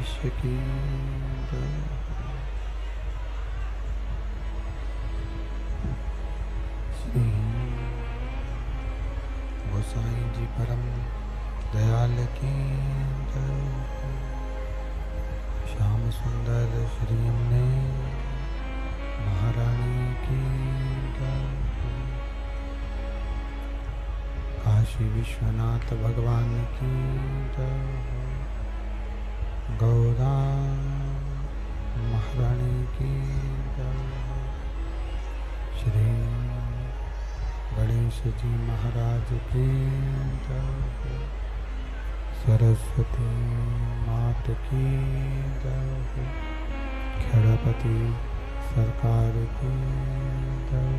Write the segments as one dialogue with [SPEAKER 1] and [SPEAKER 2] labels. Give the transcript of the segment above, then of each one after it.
[SPEAKER 1] द्वारकाधीश की जय। श्री गोसाई जी परम दयाल की जय। श्याम सुंदर श्री यमुने महारानी की जय। काशी विश्वनाथ भगवान की जय। गौरा महारानी की जय। श्री गणेश जी महाराज की जय। सरस्वती मात की जय। खेड़ापति सरकार की जय।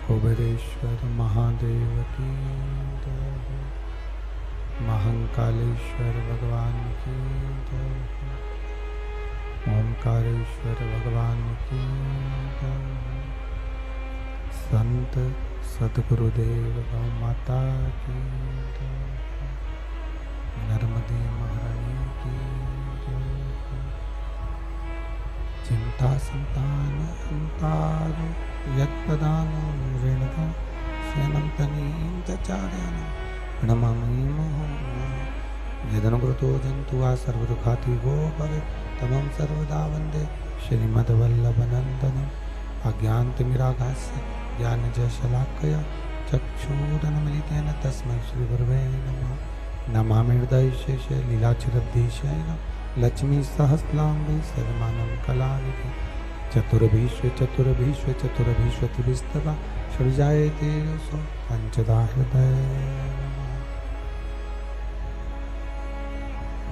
[SPEAKER 1] कुबेरेश्वर महादेव की जय। महाकालेश्वर भगवान की जय। ओमकारेश्वर भगवान की जय। संत सद्गुरुदेव गौ माता की जय। नर्मदे महारानी की जय। चिंता संतान अंतार यत्पदान ऋणदा शयनं तनीन्द्रचार्यान् प्रणमामि मुहुः। यदनुकृतो जन्तुः सर्वदुःखातिगो भवेत् तमं सर्वदा वन्दे श्रीमद्वल्लभनन्दनम्। अज्ञानतिमिरागास्य ज्ञानजशलाकया चक्षुरुन्मीलितेन तस्मै श्रीगुरवे नमः। नमामि हृदयशेषे लीलाचिरद्धिशयनं लक्ष्मीसहस्राम्बे सर्वमानं कलानिधि। चतुर्भीष्व चतुर्भीष्व चतुर्भीष्व त्रिस्तवा षड्जायते सो पञ्चदा हृदय।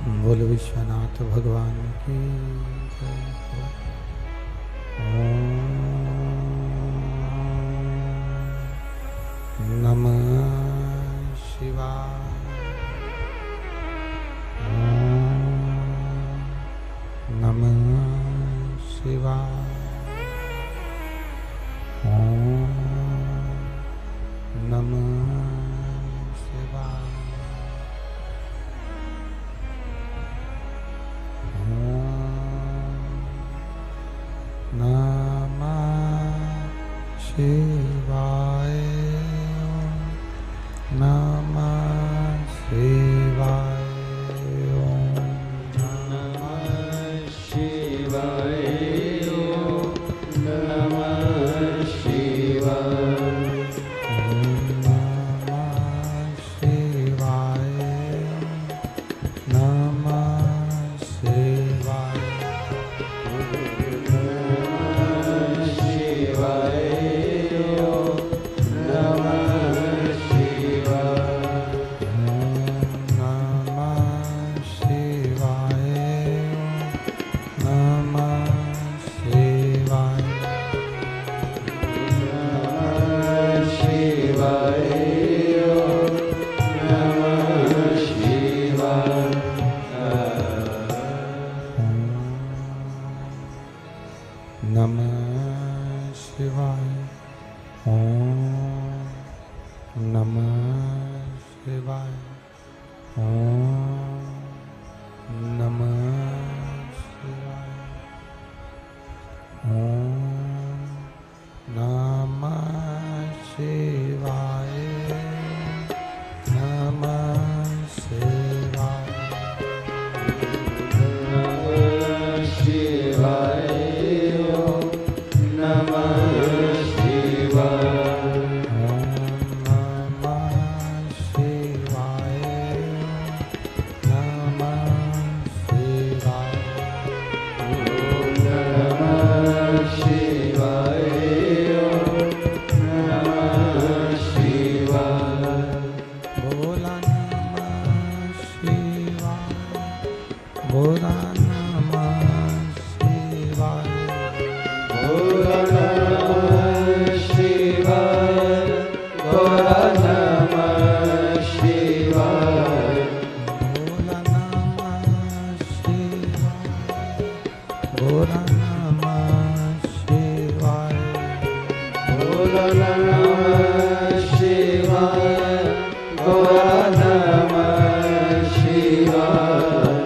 [SPEAKER 1] बोल विश्वनाथ भगवान की जय। ओम नमः शिवाय। ओम नमः शिवाय। ओम नमः शिवाय। नमः शिवाय। नमः शिवाय। नमः शिवाय। नमः शिवाय।
[SPEAKER 2] Shiva, Gora Namah Shiva.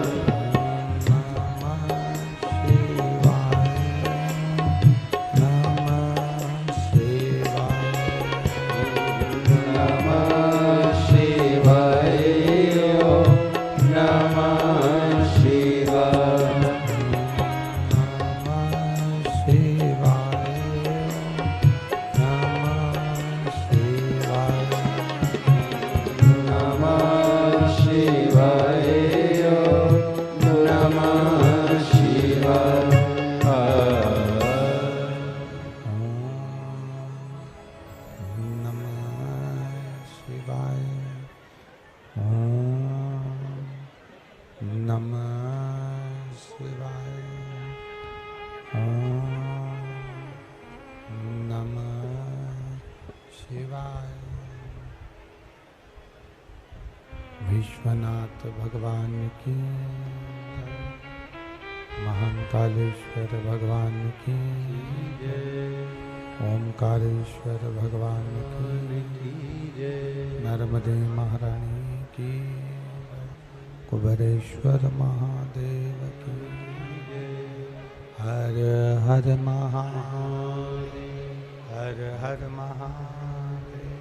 [SPEAKER 1] Vishwanath भगवान की जय। महाकालेश्वर भगवान की जय। ओमकारेश्वर भगवान की जय। नर्मदे महारानी की जय। कुबेरेश्वर महादेव की जय। हर हर महादेव, हर हर महादेव,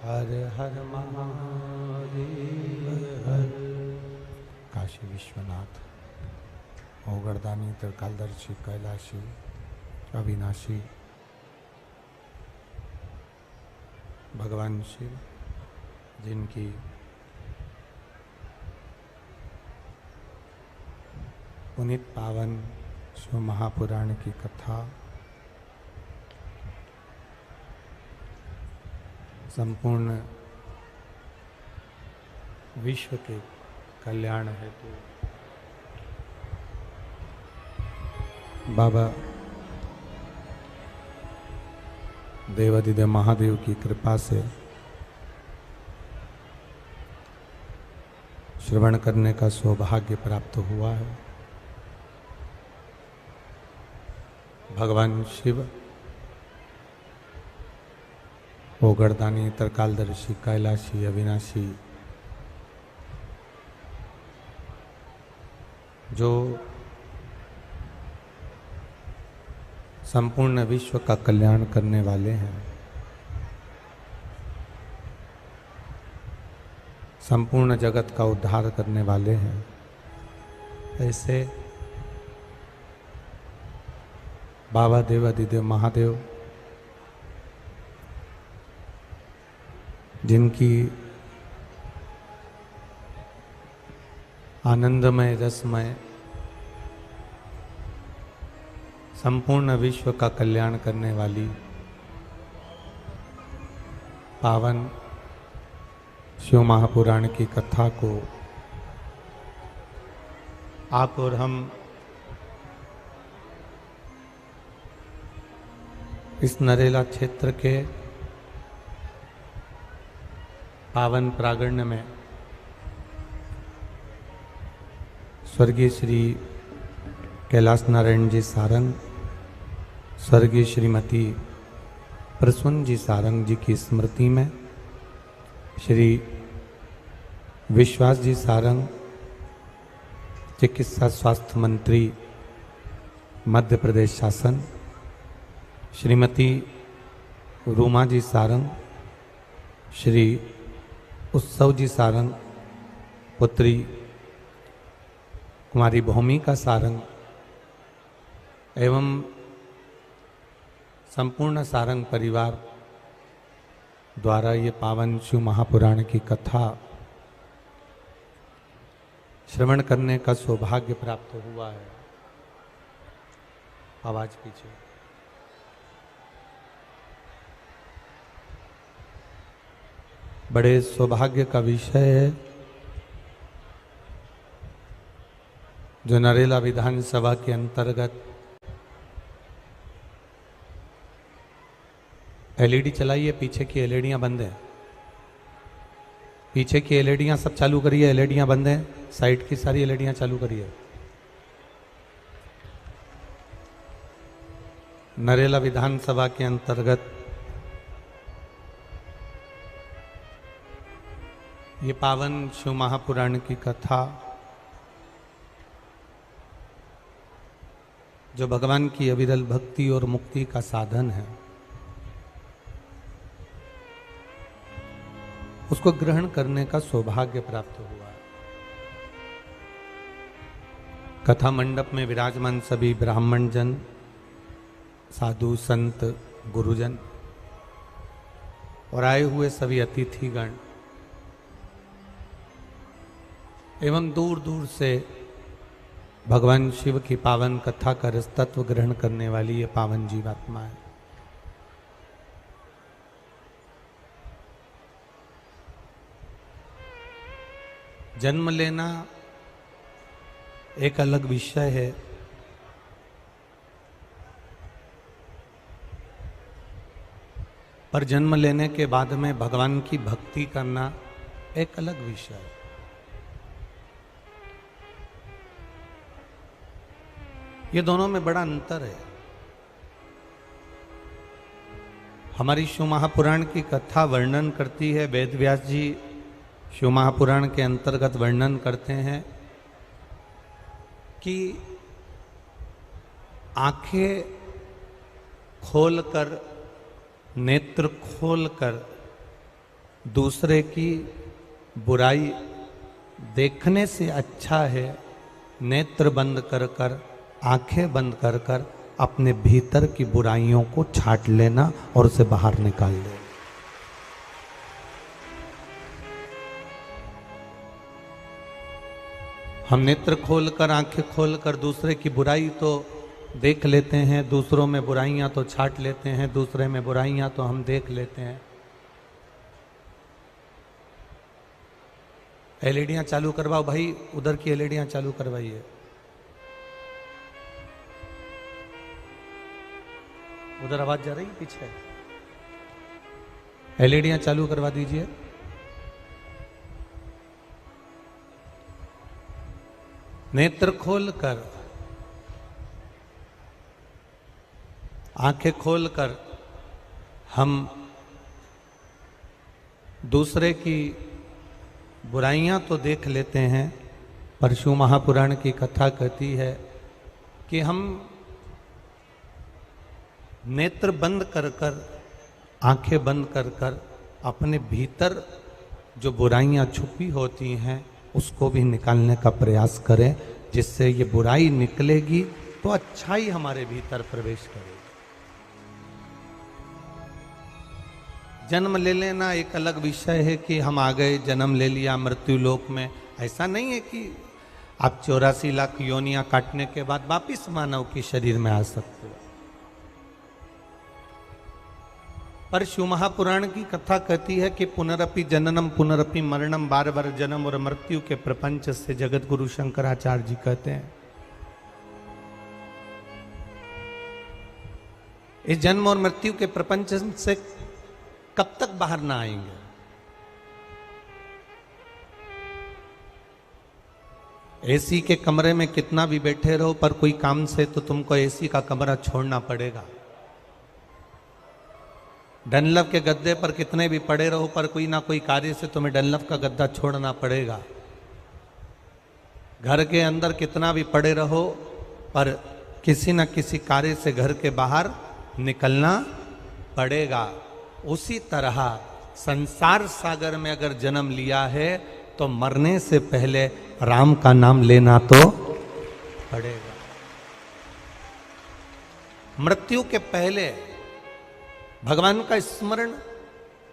[SPEAKER 1] हर हर महादेव हर। काशी विश्वनाथ, ओगरदानी, त्रिकालदर्शी, कैलाशी, अविनाशी भगवान शिव, जिनकी पुनीत पावन शिव महापुराण की कथा संपूर्ण विश्व के कल्याण हेतु बाबा देवादिदेव महादेव की कृपा से श्रवण करने का सौभाग्य प्राप्त हुआ है। भगवान शिव ओगरदानी, त्रिकालदर्शी, कैलाशी, अविनाशी जो संपूर्ण विश्व का कल्याण करने वाले हैं, संपूर्ण जगत का उद्धार करने वाले हैं, ऐसे बाबा देवादिदेव महादेव, जिनकी आनंदमय, रसमय, संपूर्ण विश्व का कल्याण करने वाली पावन शिव महापुराण की कथा को आप और हम इस नरेला क्षेत्र के पावन प्रांगण में स्वर्गीय श्री कैलाश नारायण जी सारंग, स्वर्गीय श्रीमती प्रसून जी सारंग जी की स्मृति में श्री विश्वास जी सारंग, चिकित्सा स्वास्थ्य मंत्री मध्य प्रदेश शासन, श्रीमती रूमा जी सारंग, श्री उत्सव जी सारंग, पुत्री कुमारी भूमिका सारंग एवं संपूर्ण सारंग परिवार द्वारा ये पावन शिव महापुराण की कथा श्रवण करने का सौभाग्य प्राप्त हुआ है। आवाज पीछे। बड़े सौभाग्य का विषय है जो नरेला विधानसभा के अंतर्गत एलईडी चलाइए, पीछे की एलईडियां बंद हैं, पीछे की एलईडियां सब चालू करिए, एलईडियां बंद हैं, साइड की सारी एलईडियां चालू करिए। नरेला विधानसभा के अंतर्गत ये पावन शिव महापुराण की कथा जो भगवान की अविरल भक्ति और मुक्ति का साधन है, उसको ग्रहण करने का सौभाग्य प्राप्त हुआ है। कथा मंडप में विराजमान सभी ब्राह्मण जन, साधु संत, गुरुजन और आए हुए सभी अतिथिगण एवं दूर दूर से भगवान शिव की पावन कथा का रसतत्व ग्रहण करने वाली ये पावन जीवात्मा है। जन्म लेना एक अलग विषय है, पर जन्म लेने के बाद में भगवान की भक्ति करना एक अलग विषय है। ये दोनों में बड़ा अंतर है। हमारी शिव महापुराण की कथा वर्णन करती है, वेद व्यास जी शिव महापुराण के अंतर्गत वर्णन करते हैं कि आंखें खोलकर, नेत्र खोलकर दूसरे की बुराई देखने से अच्छा है नेत्र बंद कर कर, आंखें बंद कर कर अपने भीतर की बुराइयों को छांट लेना और उसे बाहर निकाल लेना। हम नेत्र खोलकर, आंखें खोलकर दूसरे की बुराई तो देख लेते हैं, दूसरों में बुराइयां तो छांट लेते हैं, दूसरे में बुराइयां तो हम देख लेते हैं। एलईडियां चालू करवाओ भाई, उधर की एलईडियां चालू करवाइए। उधर आवाज जा रही पीछे, एलईडियां चालू करवा दीजिए। नेत्र खोलकर, आंखें खोलकर हम दूसरे की बुराइयां तो देख लेते हैं, पर शिव महापुराण की कथा कहती है कि हम नेत्र बंद कर कर, आंखें बंद कर कर अपने भीतर जो बुराइयां छुपी होती हैं उसको भी निकालने का प्रयास करें, जिससे ये बुराई निकलेगी तो अच्छाई हमारे भीतर प्रवेश करेगी। जन्म ले लेना एक अलग विषय है कि हम आ गए, जन्म ले लिया मृत्यु लोक में। ऐसा नहीं है कि आप 84 लाख योनियां काटने के बाद वापिस मानव के शरीर में आ सकते हो। पर शिव महापुराण की कथा कहती है कि पुनरपि जननम पुनरपि मरणम, बार बार जन्म और मृत्यु के प्रपंच से जगत गुरु शंकराचार्य जी कहते हैं इस जन्म और मृत्यु के प्रपंच से कब तक बाहर ना आएंगे। एसी के कमरे में कितना भी बैठे रहो, पर कोई काम से तो तुमको एसी का कमरा छोड़ना पड़ेगा। डनलप के गद्दे पर कितने भी पड़े रहो, पर कोई ना कोई कार्य से तुम्हें डनलप का गद्दा छोड़ना पड़ेगा। घर के अंदर कितना भी पड़े रहो, पर किसी न किसी कार्य से घर के बाहर निकलना पड़ेगा। उसी तरह संसार सागर में अगर जन्म लिया है तो मरने से पहले राम का नाम लेना तो पड़ेगा। मृत्यु के पहले भगवान का स्मरण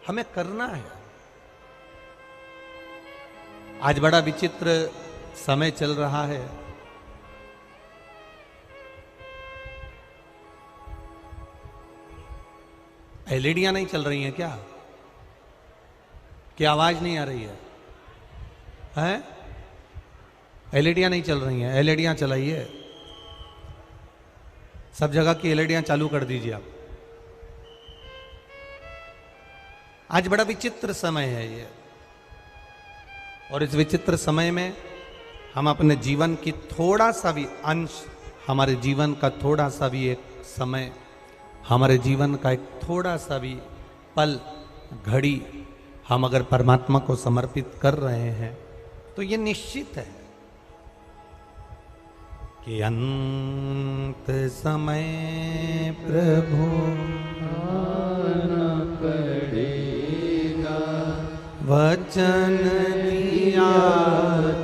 [SPEAKER 1] हमें करना है। आज बड़ा विचित्र समय चल रहा है। एलईडियां नहीं चल रही हैं क्या? क्या आवाज नहीं आ रही है? हैं? एलईडियां नहीं चल रही हैं? एलईडियां चलाइए, सब जगह की एलईडियां चालू कर दीजिए आप। आज बड़ा विचित्र समय है ये, और इस विचित्र समय में हम अपने जीवन की थोड़ा सा भी अंश, हमारे जीवन का थोड़ा सा भी एक समय, हमारे जीवन का एक थोड़ा सा भी पल, घड़ी हम अगर परमात्मा को समर्पित कर रहे हैं तो ये निश्चित है कि अंत समय प्रभु आना पड़ेगा, वचन दिया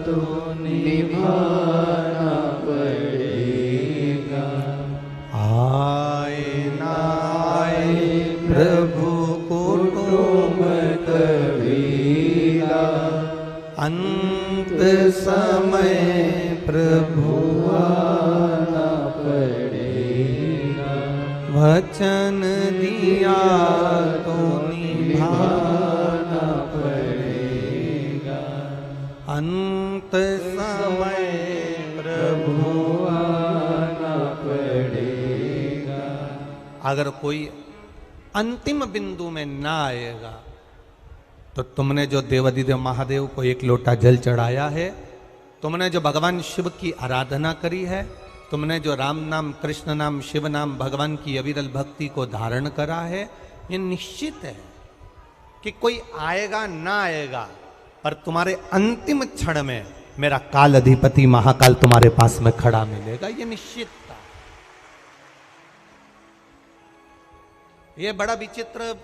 [SPEAKER 1] तो निभाना पड़ेगा। आए ना आए प्रभु कुटुंब कबीरा, अंत समय प्रभु आना पड़ेगा, वचन दिया तो निभाना पड़ेगा। अंत समय प्रभु आना पड़ेगा। अगर कोई अंतिम बिंदु में ना आएगा तो तुमने जो देवाधिदेव महादेव को एक लोटा जल चढ़ाया है, तुमने जो भगवान शिव की आराधना करी है, तुमने जो राम नाम, कृष्ण नाम, शिव नाम, भगवान की अविरल भक्ति को धारण करा है, ये निश्चित है कि कोई आएगा ना आएगा, पर तुम्हारे अंतिम क्षण में मेरा काल अधिपति महाकाल तुम्हारे पास में खड़ा मिलेगा, ये निश्चित था। ये बड़ा विचित्र,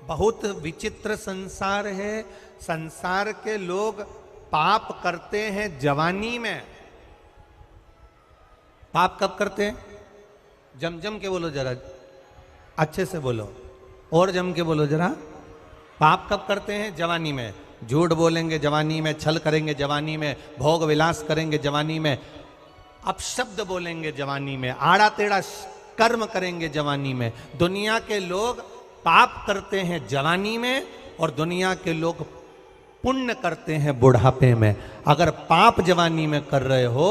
[SPEAKER 1] बहुत विचित्र संसार है। संसार के लोग पाप करते हैं जवानी में। पाप कब करते हैं? जम जम के बोलो जरा, अच्छे से बोलो, और जम के बोलो जरा। पाप कब करते हैं? जवानी में। झूठ बोलेंगे जवानी में, छल करेंगे जवानी में, भोग विलास करेंगे जवानी में, अपशब्द बोलेंगे जवानी में, आड़ा टेढ़ा कर्म करेंगे जवानी में। दुनिया के लोग पाप करते हैं जवानी में, और दुनिया के लोग पुण्य करते हैं बुढ़ापे में। अगर पाप जवानी में कर रहे हो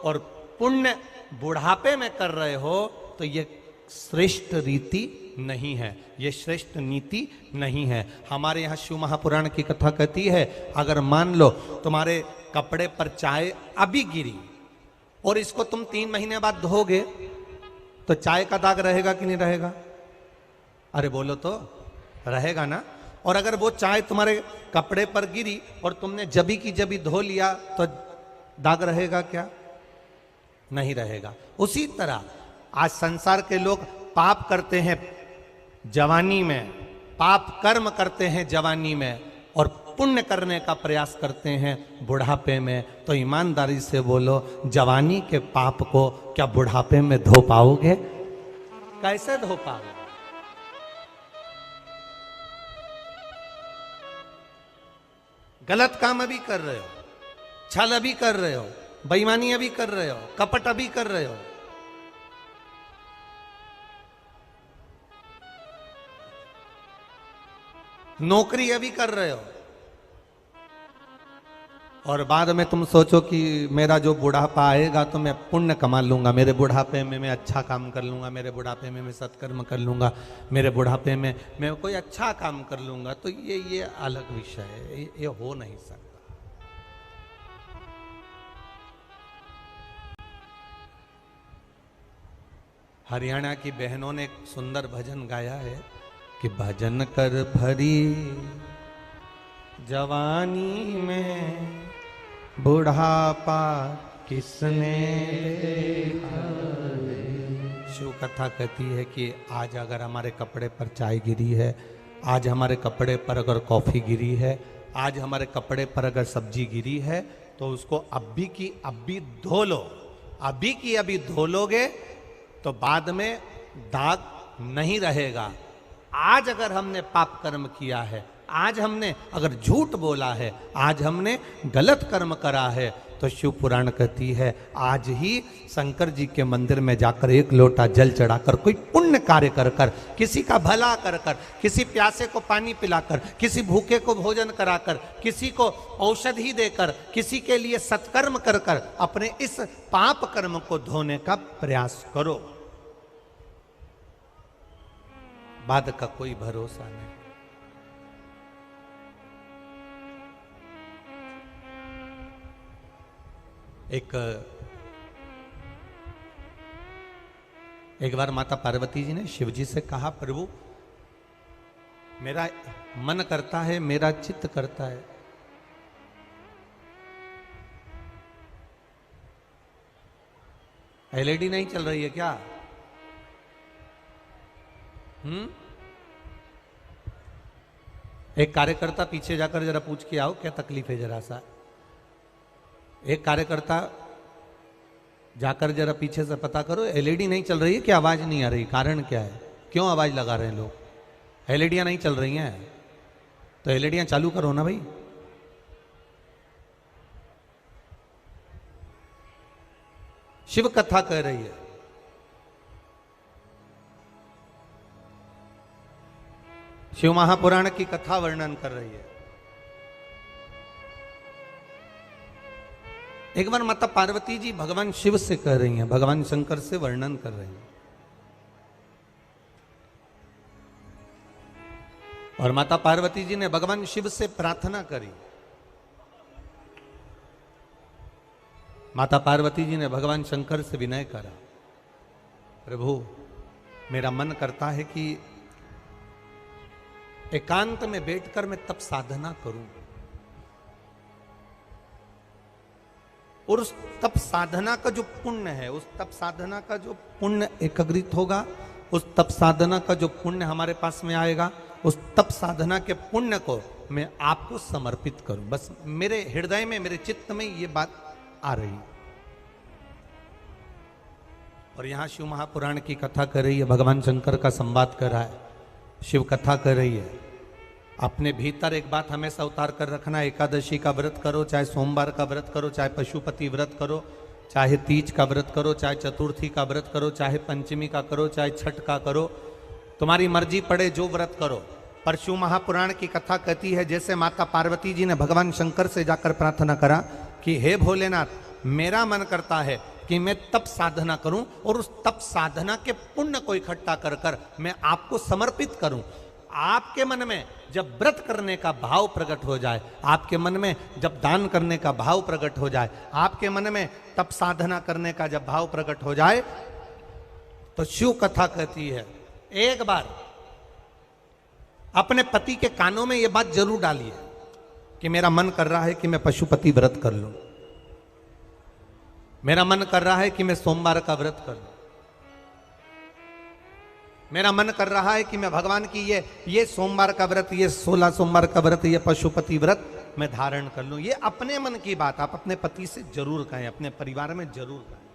[SPEAKER 1] और पुण्य बुढ़ापे में कर रहे हो, तो ये श्रेष्ठ रीति नहीं है, ये श्रेष्ठ नीति नहीं है। हमारे यहाँ शिव महापुराण की कथा कहती है, अगर मान लो तुम्हारे कपड़े पर चाय अभी गिरी और इसको तुम 3 महीने बाद धोगे, तो चाय का दाग रहेगा कि नहीं रहेगा? अरे बोलो तो, रहेगा ना। और अगर वो चाय तुम्हारे कपड़े पर गिरी और तुमने जबी की जबी धो लिया, तो दाग रहेगा क्या? नहीं रहेगा। उसी तरह आज संसार के लोग पाप करते हैं जवानी में, पाप कर्म करते हैं जवानी में, और पुण्य करने का प्रयास करते हैं बुढ़ापे में। तो ईमानदारी से बोलो, जवानी के पाप को क्या बुढ़ापे में धो पाओगे? कैसे धो पाओगे? गलत काम अभी कर रहे हो, छल अभी कर रहे हो, बेईमानी अभी कर रहे हो, कपट अभी कर रहे हो। नौकरी अभी कर रहे हो, और बाद में तुम सोचो कि मेरा जो बुढ़ापा आएगा तो मैं पुण्य कमा लूंगा, मेरे बुढ़ापे में मैं अच्छा काम कर लूंगा, मेरे बुढ़ापे में मैं सत्कर्म कर लूंगा, मेरे बुढ़ापे में मैं कोई अच्छा काम कर लूंगा। तो ये अलग विषय है, ये हो नहीं सकता। हरियाणा की बहनों ने एक सुंदर भजन गाया है कि भजन कर भरी जवानी में बुढ़ापा किसने देखा। शिव कथा कहती है कि आज अगर हमारे कपड़े पर चाय गिरी है, आज हमारे कपड़े पर अगर कॉफी गिरी है, आज हमारे कपड़े पर अगर सब्जी गिरी है, तो उसको अभी की अभी धो लो। अभी की अभी धो लोगे तो बाद में दाग नहीं रहेगा। आज अगर हमने पाप कर्म किया है, आज हमने अगर झूठ बोला है, आज हमने गलत कर्म करा है, तो शिव पुराण कहती है आज ही शंकर जी के मंदिर में जाकर 1 लोटा जल चढ़ाकर, कोई पुण्य कार्य कर कर, किसी का भला कर कर, किसी प्यासे को पानी पिलाकर, किसी भूखे को भोजन कराकर, किसी को औषधि देकर, किसी के लिए सत्कर्म कर कर अपने इस पाप कर्म को धोने का प्रयास करो। बाद का कोई भरोसा नहीं। एक बार माता पार्वती जी ने शिव जी से कहा, प्रभु मेरा मन करता है, मेरा चित्त करता है, एलईडी नहीं चल रही है क्या? एक कार्यकर्ता पीछे जाकर जरा पूछ के आओ क्या तकलीफ है, जरा सा। एक कार्यकर्ता जाकर जरा पीछे से पता करो, एलईडी नहीं चल रही है क्या, आवाज नहीं आ रही, कारण क्या है, क्यों आवाज लगा रहे हैं लोग? एलईडियां नहीं चल रही हैं तो एलईडियां चालू करो ना भाई। शिव कथा कह रही है, शिव महापुराण की कथा वर्णन कर रही है। एक बार माता पार्वती जी भगवान शिव से कह रही हैं, भगवान शंकर से वर्णन कर रही हैं, और माता पार्वती जी ने भगवान शिव से प्रार्थना करी, माता पार्वती जी ने भगवान शंकर से विनय करा, प्रभु मेरा मन करता है कि एकांत में बैठकर मैं तप साधना करूं, और उस तप साधना का जो पुण्य है, उस तप साधना का जो पुण्य एकत्रित होगा, उस तप साधना का जो पुण्य हमारे पास में आएगा, उस तप साधना के पुण्य को मैं आपको समर्पित करूं। बस मेरे हृदय में, मेरे चित्त में ये बात आ रही। और यहां शिव महापुराण की कथा कर रही है, भगवान शंकर का संवाद कर रहा है, शिव कथा कर रही है। अपने भीतर एक बात हमेशा उतार कर रखना, एकादशी का व्रत करो, चाहे सोमवार का व्रत करो, चाहे पशुपति व्रत करो, चाहे तीज का व्रत करो, चाहे चतुर्थी का व्रत करो, चाहे पंचमी का करो, चाहे छठ का करो, तुम्हारी मर्जी पड़े जो व्रत करो। पर शिव महापुराण की कथा कहती है जैसे माता पार्वती जी ने भगवान शंकर से जाकर प्रार्थना करा कि हे भोलेनाथ, मेरा मन करता है कि मैं तप साधना करूं और उस तप साधना के पुण्य को इकट्ठा कर कर मैं आपको समर्पित करूं। आपके मन में जब व्रत करने का भाव प्रकट हो जाए, आपके मन में जब दान करने का भाव प्रकट हो जाए, आपके मन में तप साधना करने का जब भाव प्रकट हो जाए, तो शिव कथा कहती है एक बार अपने पति के कानों में यह बात जरूर डालिए कि मेरा मन कर रहा है कि मैं पशुपति व्रत कर लूं, मेरा मन कर रहा है कि मैं सोमवार का व्रत कर लूं, मेरा मन कर रहा है कि मैं भगवान की ये सोमवार का व्रत, ये 16 सोमवार का व्रत, ये पशुपति व्रत मैं धारण कर लूं। ये अपने मन की बात आप अपने पति से जरूर कहें, अपने परिवार में जरूर कहें।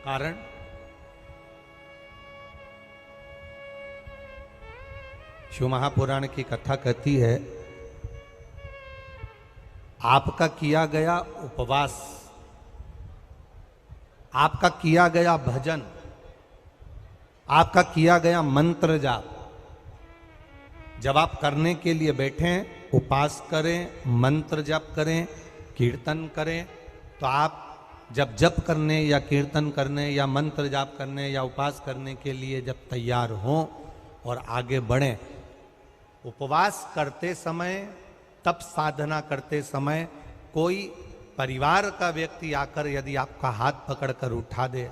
[SPEAKER 1] कारण शिव महापुराण की कथा कहती है आपका किया गया उपवास, आपका किया गया भजन, आपका किया गया मंत्र जाप, जब आप करने के लिए बैठें, उपास करें, मंत्र जाप करें, कीर्तन करें, तो आप जब जप करने या कीर्तन करने या मंत्र जाप करने या उपास करने के लिए जब तैयार हों और आगे बढ़ें, उपवास करते समय, तप साधना करते समय कोई परिवार का व्यक्ति आकर यदि आपका हाथ पकड़कर उठा दे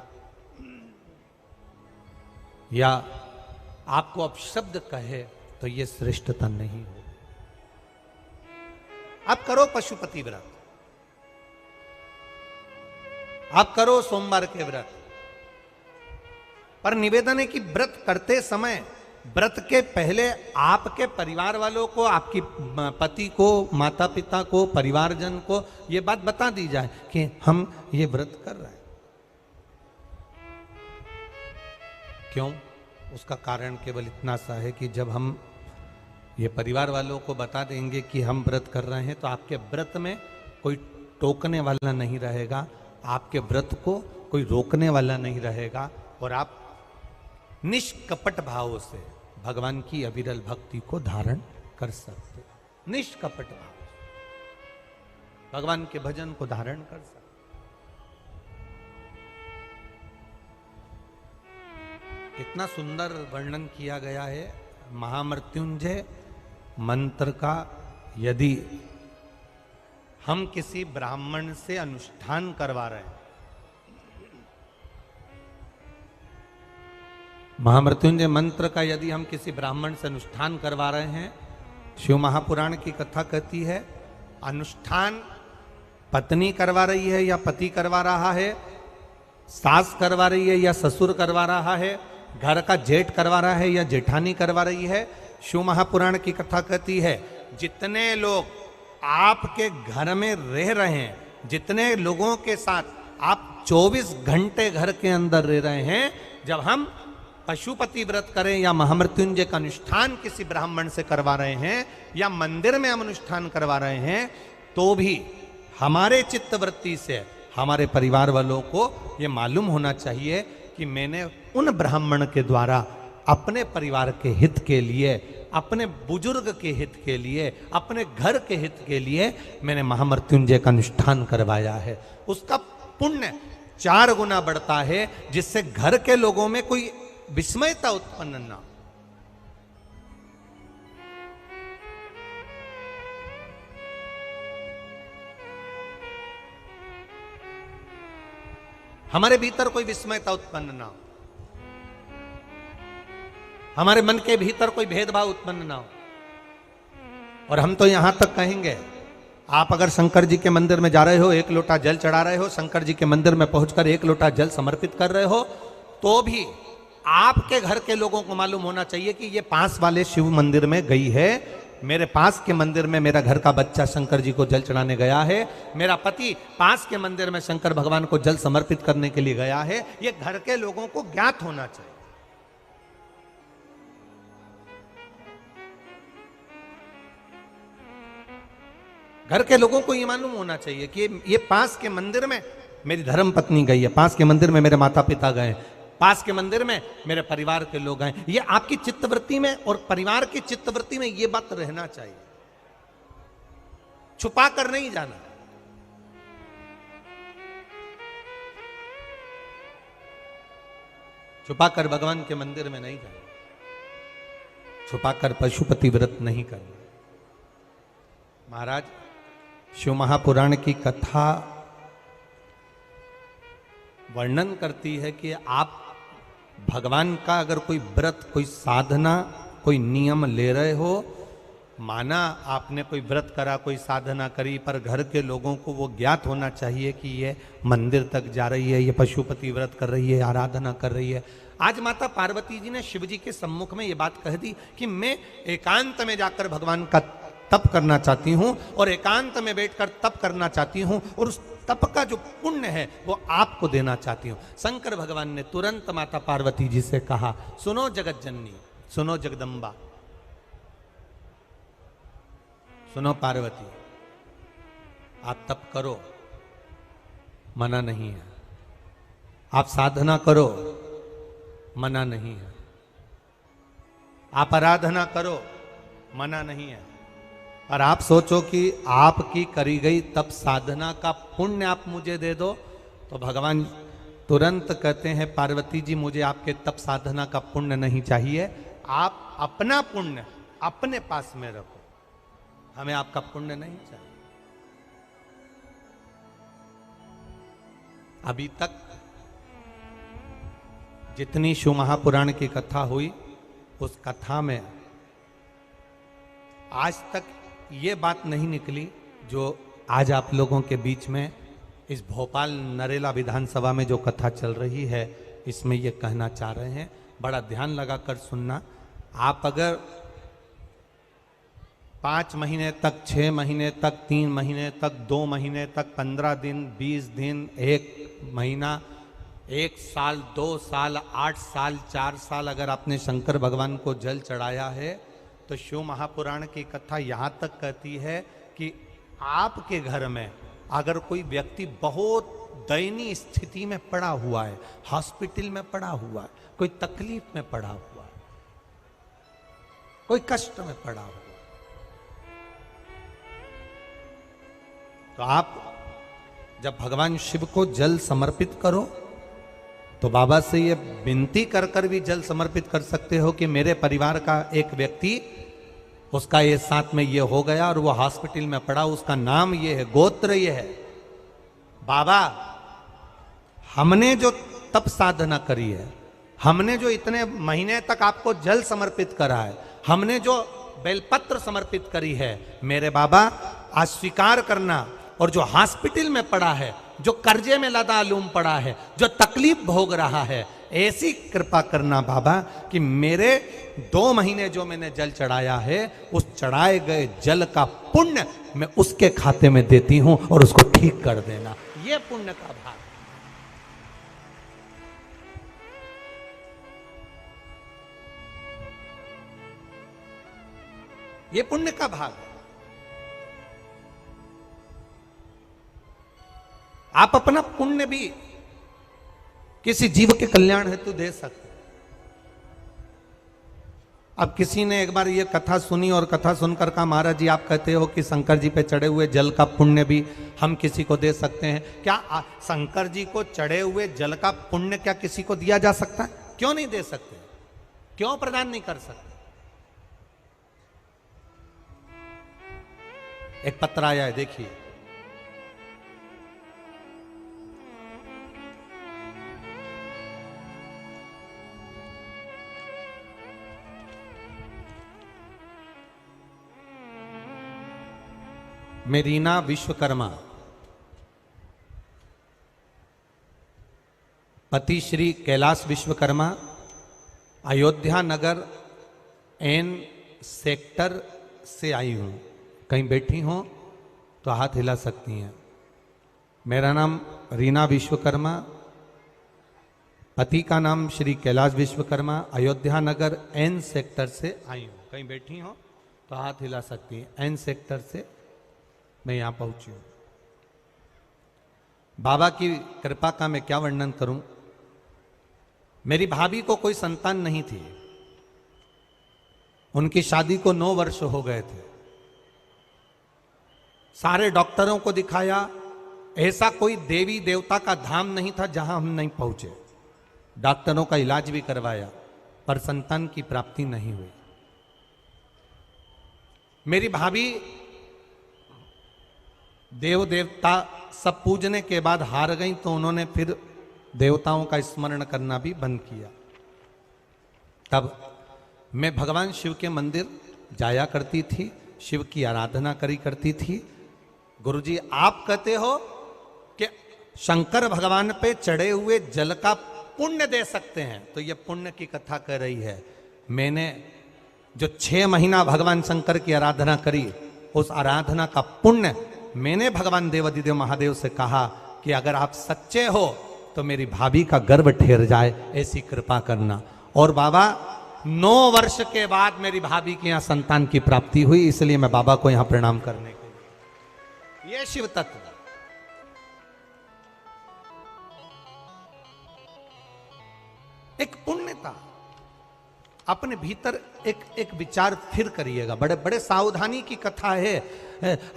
[SPEAKER 1] या आपको अपशब्द कहे, तो ये श्रेष्ठता नहीं हो। आप करो पशुपति व्रत, आप करो सोमवार के व्रत, पर निवेदन है कि व्रत करते समय, व्रत के पहले आपके परिवार वालों को, आपकी पति को, माता पिता को, परिवारजन को ये बात बता दी जाए कि हम ये व्रत कर रहे हैं। क्यों? उसका कारण केवल इतना सा है कि जब हम ये परिवार वालों को बता देंगे कि हम व्रत कर रहे हैं, तो आपके व्रत में कोई टोकने वाला नहीं रहेगा, आपके व्रत को कोई रोकने वाला नहीं रहेगा, और आप निष्कपट भाव से भगवान की अविरल भक्ति को धारण कर सकते, निष्कपट भाव से भगवान के भजन को धारण कर सकते। इतना सुंदर वर्णन किया गया है महामृत्युंजय मंत्र का। यदि हम किसी ब्राह्मण से अनुष्ठान करवा रहे हैं, महामृत्युंजय मंत्र का यदि हम किसी ब्राह्मण से अनुष्ठान करवा रहे हैं, शिव महापुराण की कथा कहती है अनुष्ठान पत्नी करवा रही है या पति करवा रहा है, सास करवा रही है या ससुर करवा रहा है, घर का जेठ करवा रहा है या जेठानी करवा रही है, शिव महापुराण की कथा कहती है जितने लोग आपके घर में रह रहे हैं, जितने लोगों के साथ आप 24 घंटे घर के अंदर रह रहे हैं, जब हम पशुपति व्रत करें या महामृत्युंजय का अनुष्ठान किसी ब्राह्मण से करवा रहे हैं या मंदिर में हम अनुष्ठान करवा रहे हैं, तो भी हमारे चित्तवृत्ति से हमारे परिवार वालों को ये मालूम होना चाहिए कि मैंने उन ब्राह्मण के द्वारा अपने परिवार के हित के लिए, अपने बुजुर्ग के हित के लिए, अपने घर के हित के लिए मैंने महामृत्युंजय का अनुष्ठान करवाया है। उसका पुण्य 4 गुना बढ़ता है, जिससे घर के लोगों में कोई विस्मयता उत्पन्न ना। हमारे भीतर कोई विस्मयता उत्पन्न ना हो, हमारे मन के भीतर कोई भेदभाव उत्पन्न ना हो। और हम तो यहां तक कहेंगे, आप अगर शंकर जी के मंदिर में जा रहे हो, एक लोटा जल चढ़ा रहे हो, शंकर जी के मंदिर में पहुंचकर एक लोटा जल समर्पित कर रहे हो, तो भी आपके घर के लोगों को मालूम होना चाहिए कि ये पास वाले शिव मंदिर में गई है, मेरे पास के मंदिर में मेरा घर का बच्चा शंकर जी को जल चढ़ाने गया है, मेरा पति पास के मंदिर में शंकर भगवान को जल समर्पित करने के लिए गया है। ये घर के लोगों को ज्ञात होना चाहिए। घर के लोगों को ये मालूम होना चाहिए कि ये पास के मंदिर में मेरी धर्म पत्नी गई है, पास के मंदिर में मेरे माता पिता गए, पास के मंदिर में मेरे परिवार के लोग गए। ये आपकी चित्तवृत्ति में और परिवार की चित्तवृत्ति में ये बात रहना चाहिए, छुपा कर नहीं जाना। छुपाकर भगवान के मंदिर में नहीं जाना, छुपाकर पशुपति व्रत नहीं करना। महाराज, शिव महापुराण की कथा वर्णन करती है कि आप भगवान का अगर कोई व्रत, कोई साधना, कोई नियम ले रहे हो, माना आपने कोई व्रत करा, कोई साधना करी, पर घर के लोगों को वो ज्ञात होना चाहिए कि ये मंदिर तक जा रही है, ये पशुपति व्रत कर रही है, आराधना कर रही है। आज माता पार्वती जी ने शिव जी के सम्मुख में ये बात कह दी कि मैं एकांत में जाकर भगवान का तप करना चाहती हूं और एकांत में बैठकर तप करना चाहती हूं, और उस तप का जो पुण्य है वो आपको देना चाहती हूं। शंकर भगवान ने तुरंत माता पार्वती जी से कहा, सुनो जगत जननी, सुनो जगदम्बा, सुनो पार्वती, आप तप करो, मना नहीं है, आप साधना करो, मना नहीं है, आप आराधना करो, मना नहीं है, और आप सोचो कि आपकी करी गई तप साधना का पुण्य आप मुझे दे दो, तो भगवान तुरंत कहते हैं, पार्वती जी मुझे आपके तप साधना का पुण्य नहीं चाहिए, आप अपना पुण्य अपने पास में रखो, हमें आपका पुण्य नहीं चाहिए। अभी तक जितनी शिव महापुराण की कथा हुई, उस कथा में आज तक ये बात नहीं निकली जो आज आप लोगों के बीच में इस भोपाल नरेला विधानसभा में जो कथा चल रही है, इसमें ये कहना चाह रहे हैं। बड़ा ध्यान लगाकर सुनना। आप अगर 5 महीने तक, 6 महीने तक, 3 महीने तक, 2 महीने तक, 15 दिन, 20 दिन, 1 महीना, 1 साल, 2 साल, 8 साल, 4 साल अगर आपने शंकर भगवान को जल चढ़ाया है, तो शिव महापुराण की कथा यहाँ तक कहती है कि आपके घर में अगर कोई व्यक्ति बहुत दयनीय स्थिति में पड़ा हुआ है, हॉस्पिटल में पड़ा हुआ है, कोई तकलीफ में पड़ा हुआ है, कोई कष्ट में पड़ा हुआ है, तो आप जब भगवान शिव को जल समर्पित करो तो बाबा से ये विनती कर कर भी जल समर्पित कर सकते हो कि मेरे परिवार का एक व्यक्ति, उसका ये साथ में ये हो गया और वो हॉस्पिटल में पड़ा, उसका नाम ये है, गोत्र ये है। बाबा, हमने जो तप साधना करी है, हमने जो इतने महीने तक आपको जल समर्पित करा है, हमने जो बेलपत्र समर्पित करी है, मेरे बाबा आज स्वीकार करना। और जो हॉस्पिटल में पड़ा है, जो कर्जे में लदालूम पड़ा है, जो तकलीफ भोग रहा है, ऐसी कृपा करना बाबा कि मेरे 2 महीने जो मैंने जल चढ़ाया है, उस चढ़ाए गए जल का पुण्य मैं उसके खाते में देती हूं और उसको ठीक कर देना। यह पुण्य का भाग, ये पुण्य का भाग है। आप अपना पुण्य भी किसी जीव के कल्याण हेतु दे सकते। अब किसी ने एक बार ये कथा सुनी और कथा सुनकर कहा, महाराज जी आप कहते हो कि शंकर जी पे चढ़े हुए जल का पुण्य भी हम किसी को दे सकते हैं क्या? शंकर जी को चढ़े हुए जल का पुण्य क्या किसी को दिया जा सकता है? क्यों नहीं दे सकते? क्यों प्रदान नहीं कर सकते? एक पत्र आया है, देखिए। मैं रीना विश्वकर्मा, पति श्री कैलाश विश्वकर्मा, अयोध्या नगर एन सेक्टर से आई हूँ। कहीं बैठी हो तो हाथ हिला सकती हैं। मेरा नाम रीना विश्वकर्मा, पति का नाम श्री कैलाश विश्वकर्मा, अयोध्या नगर एन सेक्टर से आई हूँ। कहीं बैठी हो तो हाथ हिला सकती हैं। एन सेक्टर से मैं यहाँ पहुँची हूँ। बाबा की कृपा का मैं क्या वर्णन करूं। मेरी भाभी को कोई संतान नहीं थी। उनकी शादी को 9 वर्ष हो गए थे। सारे डॉक्टरों को दिखाया, ऐसा कोई देवी देवता का धाम नहीं था जहां हम नहीं पहुंचे। डॉक्टरों का इलाज भी करवाया, पर संतान की प्राप्ति नहीं हुई। मेरी भाभी देव देवता सब पूजने के बाद हार गई, तो उन्होंने फिर देवताओं का स्मरण करना भी बंद किया। तब मैं भगवान शिव के मंदिर जाया करती थी, शिव की आराधना करी करती थी। गुरुजी, आप कहते हो कि शंकर भगवान पे चढ़े हुए जल का पुण्य दे सकते हैं, तो ये पुण्य की कथा कर रही है। मैंने जो 6 महीना भगवान शंकर की आराधना करी, उस आराधना का पुण्य मैंने भगवान देवाधिदेव महादेव से कहा कि अगर आप सच्चे हो तो मेरी भाभी का गर्भ ठहर जाए, ऐसी कृपा करना। और बाबा 9 वर्ष के बाद मेरी भाभी के यहाँ संतान की प्राप्ति हुई, इसलिए मैं बाबा को यहाँ प्रणाम करने के लिए। यह शिव तत्व एक पुण्यता। अपने भीतर एक विचार फिर करिएगा। बड़े बड़े सावधानी की कथा है।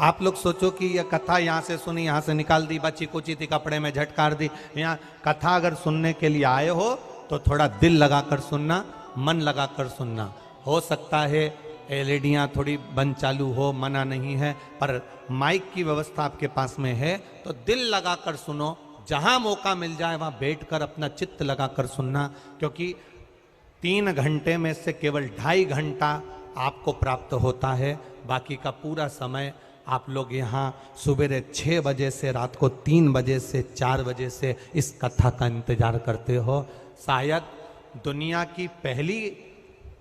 [SPEAKER 1] आप लोग सोचो कि यह कथा यहाँ से सुनी, यहाँ से निकाल दी, बच्ची कुची थी, कपड़े में झटकार दी। यहाँ कथा अगर सुनने के लिए आए हो तो थोड़ा दिल लगाकर सुनना, मन लगाकर सुनना। हो सकता है एलईडियाँ थोड़ी बंद चालू हो, मना नहीं है, पर माइक की व्यवस्था आपके पास में है तो दिल लगाकर सुनो। जहाँ मौका मिल जाए वहाँ बैठकर अपना चित्त लगाकर सुनना, क्योंकि 3 घंटे में से केवल 2.5 घंटा आपको प्राप्त होता है। बाकी का पूरा समय आप लोग यहाँ सुबह 6 बजे से रात को 3 बजे से 4 बजे से इस कथा का इंतजार करते हो। शायद दुनिया की पहली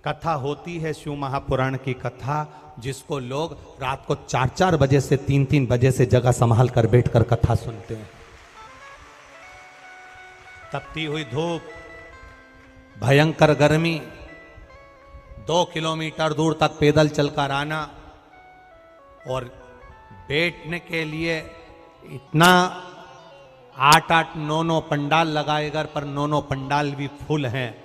[SPEAKER 1] कथा होती है शिव महापुराण की कथा, जिसको लोग रात को 4-4 बजे से 3-3 बजे से जगह संभाल कर बैठकर कथा सुनते हैं। तपती हुई धूप, भयंकर गर्मी, 2 किलोमीटर दूर तक पैदल चलकर आना, और बैठने के लिए इतना 8-8, 9-9 पंडाल लगाए घर पर, 9-9 पंडाल भी फुल हैं।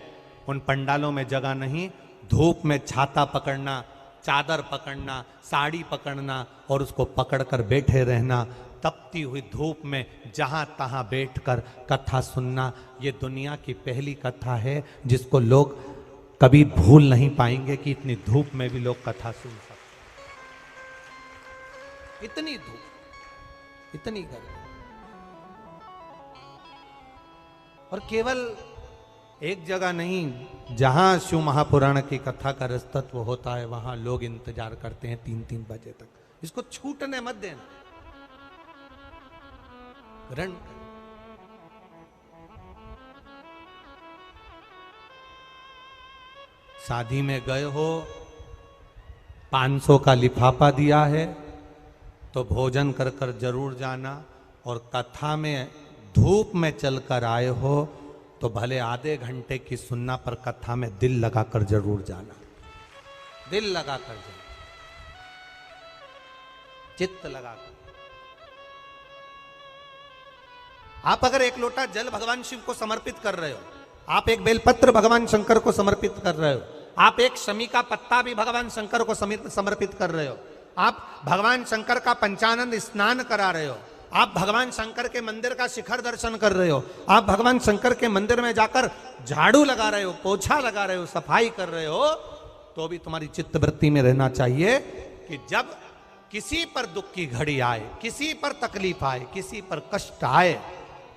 [SPEAKER 1] उन पंडालों में जगह नहीं। धूप में छाता पकड़ना, चादर पकड़ना, साड़ी पकड़ना और उसको पकड़कर बैठे रहना। तपती हुई धूप में जहाँ तहाँ बैठकर कथा सुनना, ये दुनिया की पहली कथा है जिसको लोग कभी भूल नहीं पाएंगे कि इतनी धूप में भी लोग कथा सुन सकते। इतनी धूप, इतनी गर्मी, और केवल एक जगह नहीं, जहां शिव महापुराण की कथा का रसतत्व होता है वहां लोग इंतजार करते हैं 3-3 बजे तक। इसको छूटने मत देना। ग्रहण शादी में गए हो, 500 का लिफाफा दिया है तो भोजन कर कर जरूर जाना। और कथा में धूप में चलकर आए हो तो भले आधे घंटे की सुनना, पर कथा में दिल लगाकर जरूर जाना। दिल लगाकर जाना, चित्त लगाकर। आप अगर 1 लोटा जल भगवान शिव को समर्पित कर रहे हो, आप एक बेलपत्र भगवान शंकर को समर्पित कर रहे हो, आप एक शमी का पत्ता भी भगवान शंकर को समर्पित कर रहे हो, आप भगवान शंकर का पंचानंद स्नान करा रहे हो, आप भगवान शंकर के मंदिर का शिखर दर्शन कर रहे हो, आप भगवान शंकर के मंदिर में जाकर झाड़ू लगा रहे हो, पोछा लगा रहे हो, सफाई कर रहे हो, तो भी तुम्हारी चित्तवृत्ति में रहना चाहिए कि जब किसी पर दुख की घड़ी आए, किसी पर तकलीफ आए, किसी पर कष्ट आए,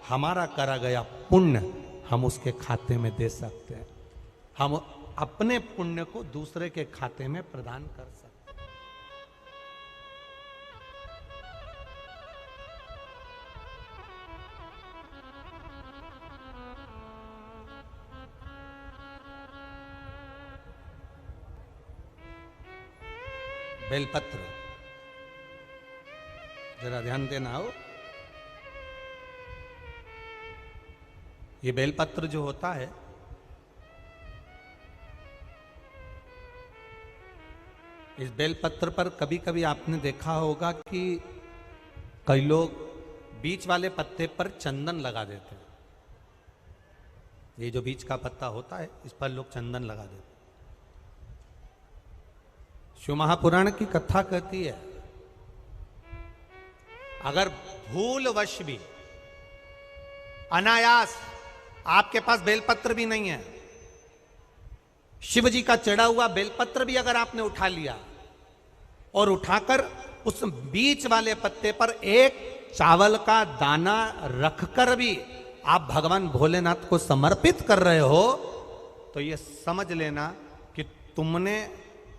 [SPEAKER 1] हमारा करा गया पुण्य हम उसके खाते में दे सकते हैं। हम अपने पुण्य को दूसरे के खाते में प्रदान कर सकते हैं। बेलपत्र, जरा ध्यान देना हो। ये बेलपत्र जो होता है, इस बेलपत्र पर कभी कभी आपने देखा होगा कि कई लोग बीच वाले पत्ते पर चंदन लगा देते हैं। ये जो बीच का पत्ता होता है, इस पर लोग चंदन लगा देते हैं। शिव महापुराण की कथा कहती है, अगर भूलवश भी अनायास आपके पास बेलपत्र भी नहीं है, शिव जी का चढ़ा हुआ बेलपत्र भी अगर आपने उठा लिया और उठाकर उस बीच वाले पत्ते पर एक चावल का दाना रखकर भी आप भगवान भोलेनाथ को समर्पित कर रहे हो, तो ये समझ लेना कि तुमने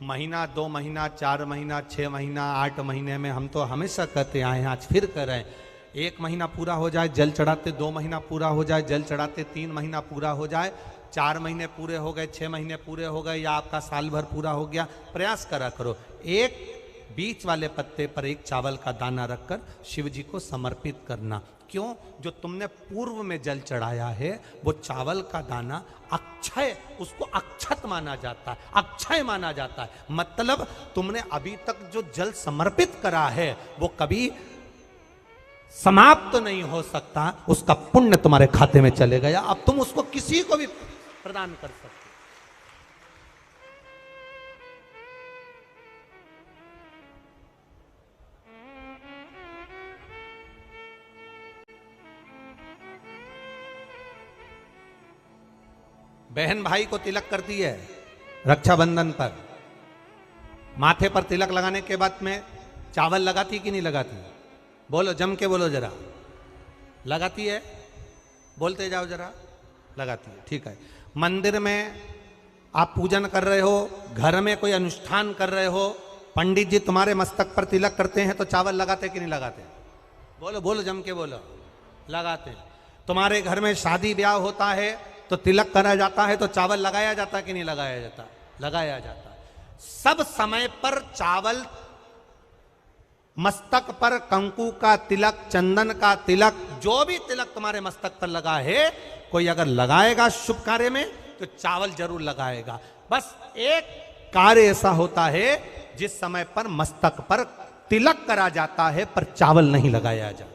[SPEAKER 1] महीना, 2 महीना, 4 महीना, 6 महीना, 8 महीने में, हम तो हमेशा कहते आए हैं, आज फिर कर रहे हैं, 1 महीना पूरा हो जाए जल चढ़ाते, 2 महीना पूरा हो जाए जल चढ़ाते, 3 महीना पूरा हो जाए, 4 महीने पूरे हो गए, 6 महीने पूरे हो गए, या आपका साल भर पूरा हो गया, प्रयास करा करो, एक बीच वाले पत्ते पर एक चावल का दाना रखकर शिव जी को समर्पित करना। क्यों? जो तुमने पूर्व में जल चढ़ाया है वो चावल का दाना अक्षय, उसको अक्षत माना जाता है, अक्षय माना जाता है। मतलब तुमने अभी तक जो जल समर्पित करा है वो कभी समाप्त तो नहीं हो सकता, उसका पुण्य तुम्हारे खाते में चले गया, अब तुम उसको किसी को भी प्रदान कर सकते। बहन भाई को तिलक करती है रक्षाबंधन पर, माथे पर तिलक लगाने के बाद में चावल लगाती कि नहीं लगाती? बोलो, जम के बोलो जरा। लगाती है? बोलते जाओ जरा। लगाती है, ठीक है। मंदिर में आप पूजन कर रहे हो, घर में कोई अनुष्ठान कर रहे हो, पंडित जी तुम्हारे मस्तक पर तिलक करते हैं तो चावल लगाते कि नहीं लगाते? बोलो बोलो, जम के बोलो। लगाते हैं। तुम्हारे घर में शादी ब्याह होता है तो तिलक करा जाता है तो चावल लगाया जाता कि नहीं लगाया जाता? लगाया जाता। सब समय पर चावल, मस्तक पर कंकु का तिलक, चंदन का तिलक, जो भी तिलक तुम्हारे मस्तक पर लगा है, कोई अगर लगाएगा शुभ कार्य में तो चावल जरूर लगाएगा। बस एक कार्य ऐसा होता है जिस समय पर मस्तक पर तिलक करा जाता है पर चावल नहीं लगाया जाता।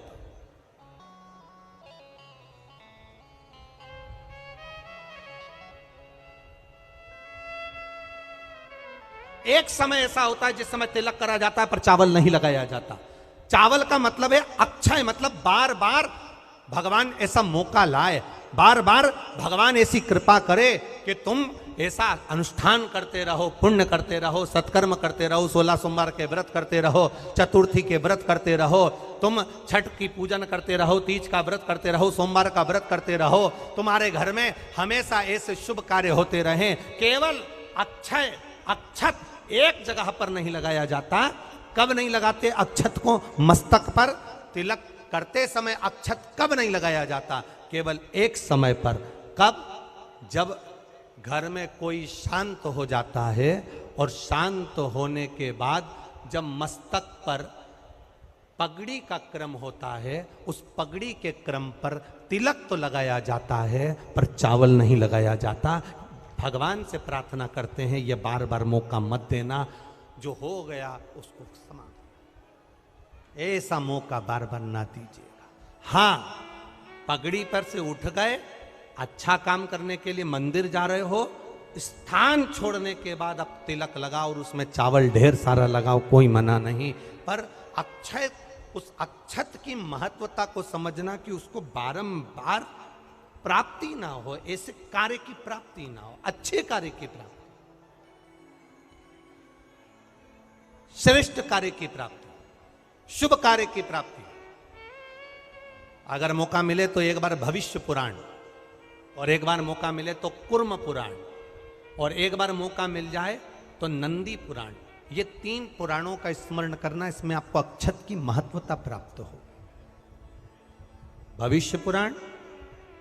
[SPEAKER 1] एक समय ऐसा होता है जिस समय तिलक करा जाता है पर चावल नहीं लगाया जाता। चावल का मतलब है अक्षय, मतलब बार बार भगवान ऐसा मौका लाए, बार बार भगवान ऐसी कृपा करे कि तुम ऐसा अनुष्ठान करते रहो, पुण्य करते रहो, सत्कर्म करते रहो, 16 सोमवार के व्रत करते रहो, चतुर्थी के व्रत करते रहो, तुम छठ की पूजन करते रहो, तीज का व्रत करते रहो, सोमवार का व्रत करते रहो, तुम्हारे घर में हमेशा ऐसे शुभ कार्य होते रहें। केवल अक्षय, अक्षत एक जगह पर नहीं लगाया जाता। कब नहीं लगाते अक्षत को? मस्तक पर तिलक करते समय अक्षत कब नहीं लगाया जाता? केवल एक समय पर। कब? जब घर में कोई शांत हो जाता है, और शांत होने के बाद जब मस्तक पर पगड़ी का क्रम होता है, उस पगड़ी के क्रम पर तिलक तो लगाया जाता है पर चावल नहीं लगाया जाता। भगवान से प्रार्थना करते हैं ये बार बार मौका मत देना, जो हो गया उसको समाप्त, ऐसा मौका बार बार ना दीजिएगा। हाँ, पगड़ी पर से उठ गए, अच्छा काम करने के लिए मंदिर जा रहे हो, स्थान छोड़ने के बाद अब तिलक लगाओ और उसमें चावल ढेर सारा लगाओ, कोई मना नहीं। पर अक्षय, उस अक्षत की महत्वता को समझना कि उसको बारंबार प्राप्ति ना हो, ऐसे कार्य की प्राप्ति ना हो, अच्छे कार्य की प्राप्ति, श्रेष्ठ कार्य की प्राप्ति, शुभ कार्य की प्राप्ति। अगर मौका मिले तो एक बार भविष्य पुराण, और एक बार मौका मिले तो कुर्म पुराण, और एक बार मौका मिल जाए तो नंदी पुराण, ये 3 पुराणों का स्मरण करना, इसमें आपको अक्षत की महत्वता प्राप्त हो। भविष्य पुराण,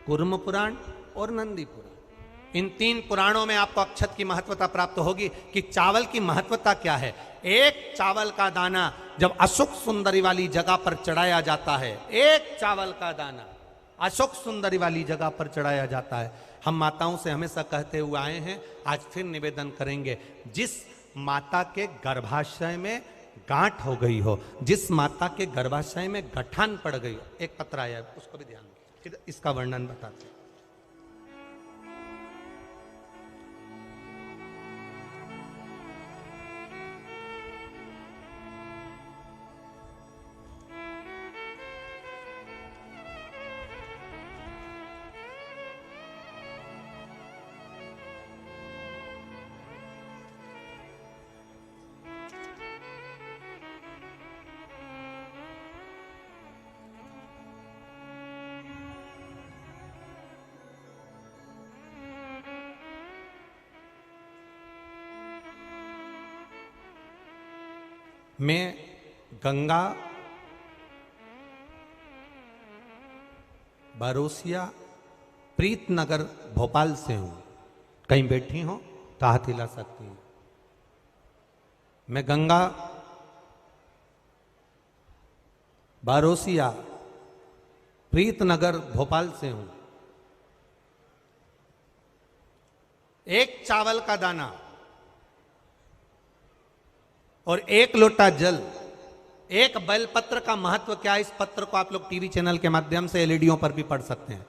[SPEAKER 1] कुर्म पुराण और नंदी पुराण, इन 3 पुराणों में आपको अक्षत की महत्वता प्राप्त होगी कि चावल की महत्वता क्या है। एक चावल का दाना जब अशोक सुंदरी वाली जगह पर चढ़ाया जाता है, एक चावल का दाना अशोक सुंदरी वाली जगह पर चढ़ाया जाता है। हम माताओं से हमेशा कहते हुए आए हैं, आज फिर निवेदन करेंगे, जिस माता के गर्भाशय में गांठ हो गई हो, जिस माता के गर्भाशय में गठान पड़ गई हो, एक पत्र आया है उसको भी ध्यान फिर इसका वर्णन बताते हैं। मैं गंगा बारोसिया प्रीतनगर भोपाल से हूं। कहीं बैठी हो तो हाथ हिला सकती हूं। मैं गंगा बारोसिया प्रीतनगर भोपाल से हूं। एक चावल का दाना और एक लोटा जल, एक बेलपत्र का महत्व क्या है, इस पत्र को आप लोग टीवी चैनल के माध्यम से एलईडीओं पर भी पढ़ सकते हैं।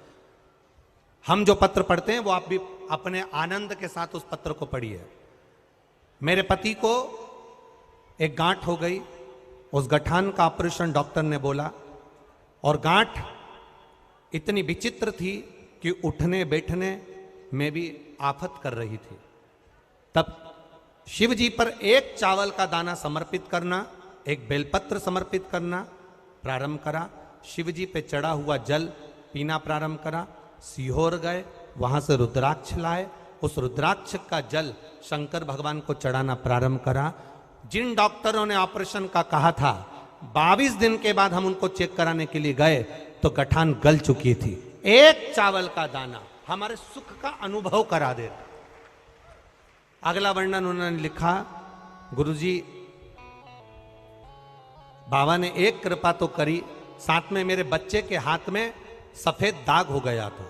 [SPEAKER 1] हम जो पत्र पढ़ते हैं वो आप भी अपने आनंद के साथ उस पत्र को पढ़िए। मेरे पति को एक गांठ हो गई, उस गठान का ऑपरेशन डॉक्टर ने बोला, और गांठ इतनी विचित्र थी कि उठने बैठने में भी आफत कर रही थी। तब शिव जी पर एक चावल का दाना समर्पित करना, एक बेलपत्र समर्पित करना प्रारंभ करा। शिव जी पे चढ़ा हुआ जल पीना प्रारंभ करा। सीहोर गए, वहां से रुद्राक्ष लाए, उस रुद्राक्ष का जल शंकर भगवान को चढ़ाना प्रारंभ करा। जिन डॉक्टरों ने ऑपरेशन का कहा था, 22 दिन के बाद हम उनको चेक कराने के लिए गए तो गठान गल चुकी थी। एक चावल का दाना हमारे सुख का अनुभव करा देता। अगला वर्णन उन्होंने लिखा, गुरुजी बाबा ने एक कृपा तो करी, साथ में मेरे बच्चे के हाथ में सफेद दाग हो गया। तो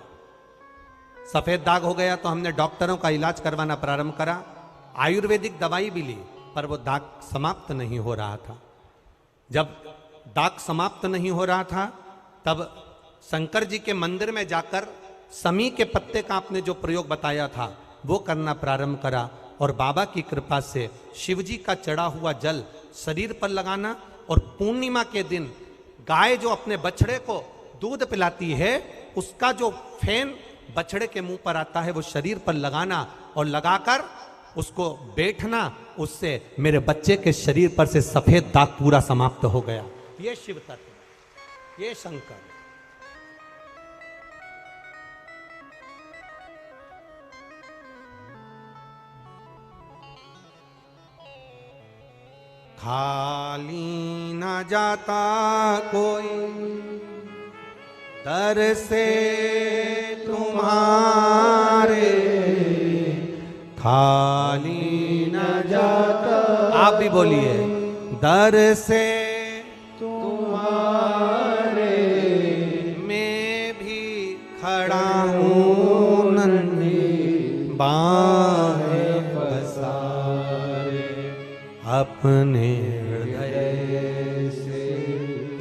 [SPEAKER 1] सफेद दाग हो गया तो हमने डॉक्टरों का इलाज करवाना प्रारंभ करा। आयुर्वेदिक दवाई भी ली, पर वो दाग समाप्त नहीं हो रहा था। जब दाग समाप्त नहीं हो रहा था तब शंकर जी के मंदिर में जाकर समी के पत्ते का आपने जो प्रयोग बताया था वो करना प्रारंभ करा, और बाबा की कृपा से शिव जी का चढ़ा हुआ जल शरीर पर लगाना, और पूर्णिमा के दिन गाय जो अपने बछड़े को दूध पिलाती है उसका जो फेन बछड़े के मुंह पर आता है वो शरीर पर लगाना, और लगाकर उसको बैठना। उससे मेरे बच्चे के शरीर पर से सफेद दाग पूरा समाप्त हो गया। ये शिव तत्व, ये शंकर। खाली न जाता कोई दर से तुम्हारे, खाली न जाता, आप भी बोलिए, दर से तुम्हारे मैं भी खड़ा हूँ नन्ही बाहें पसारे, अपने हृदय से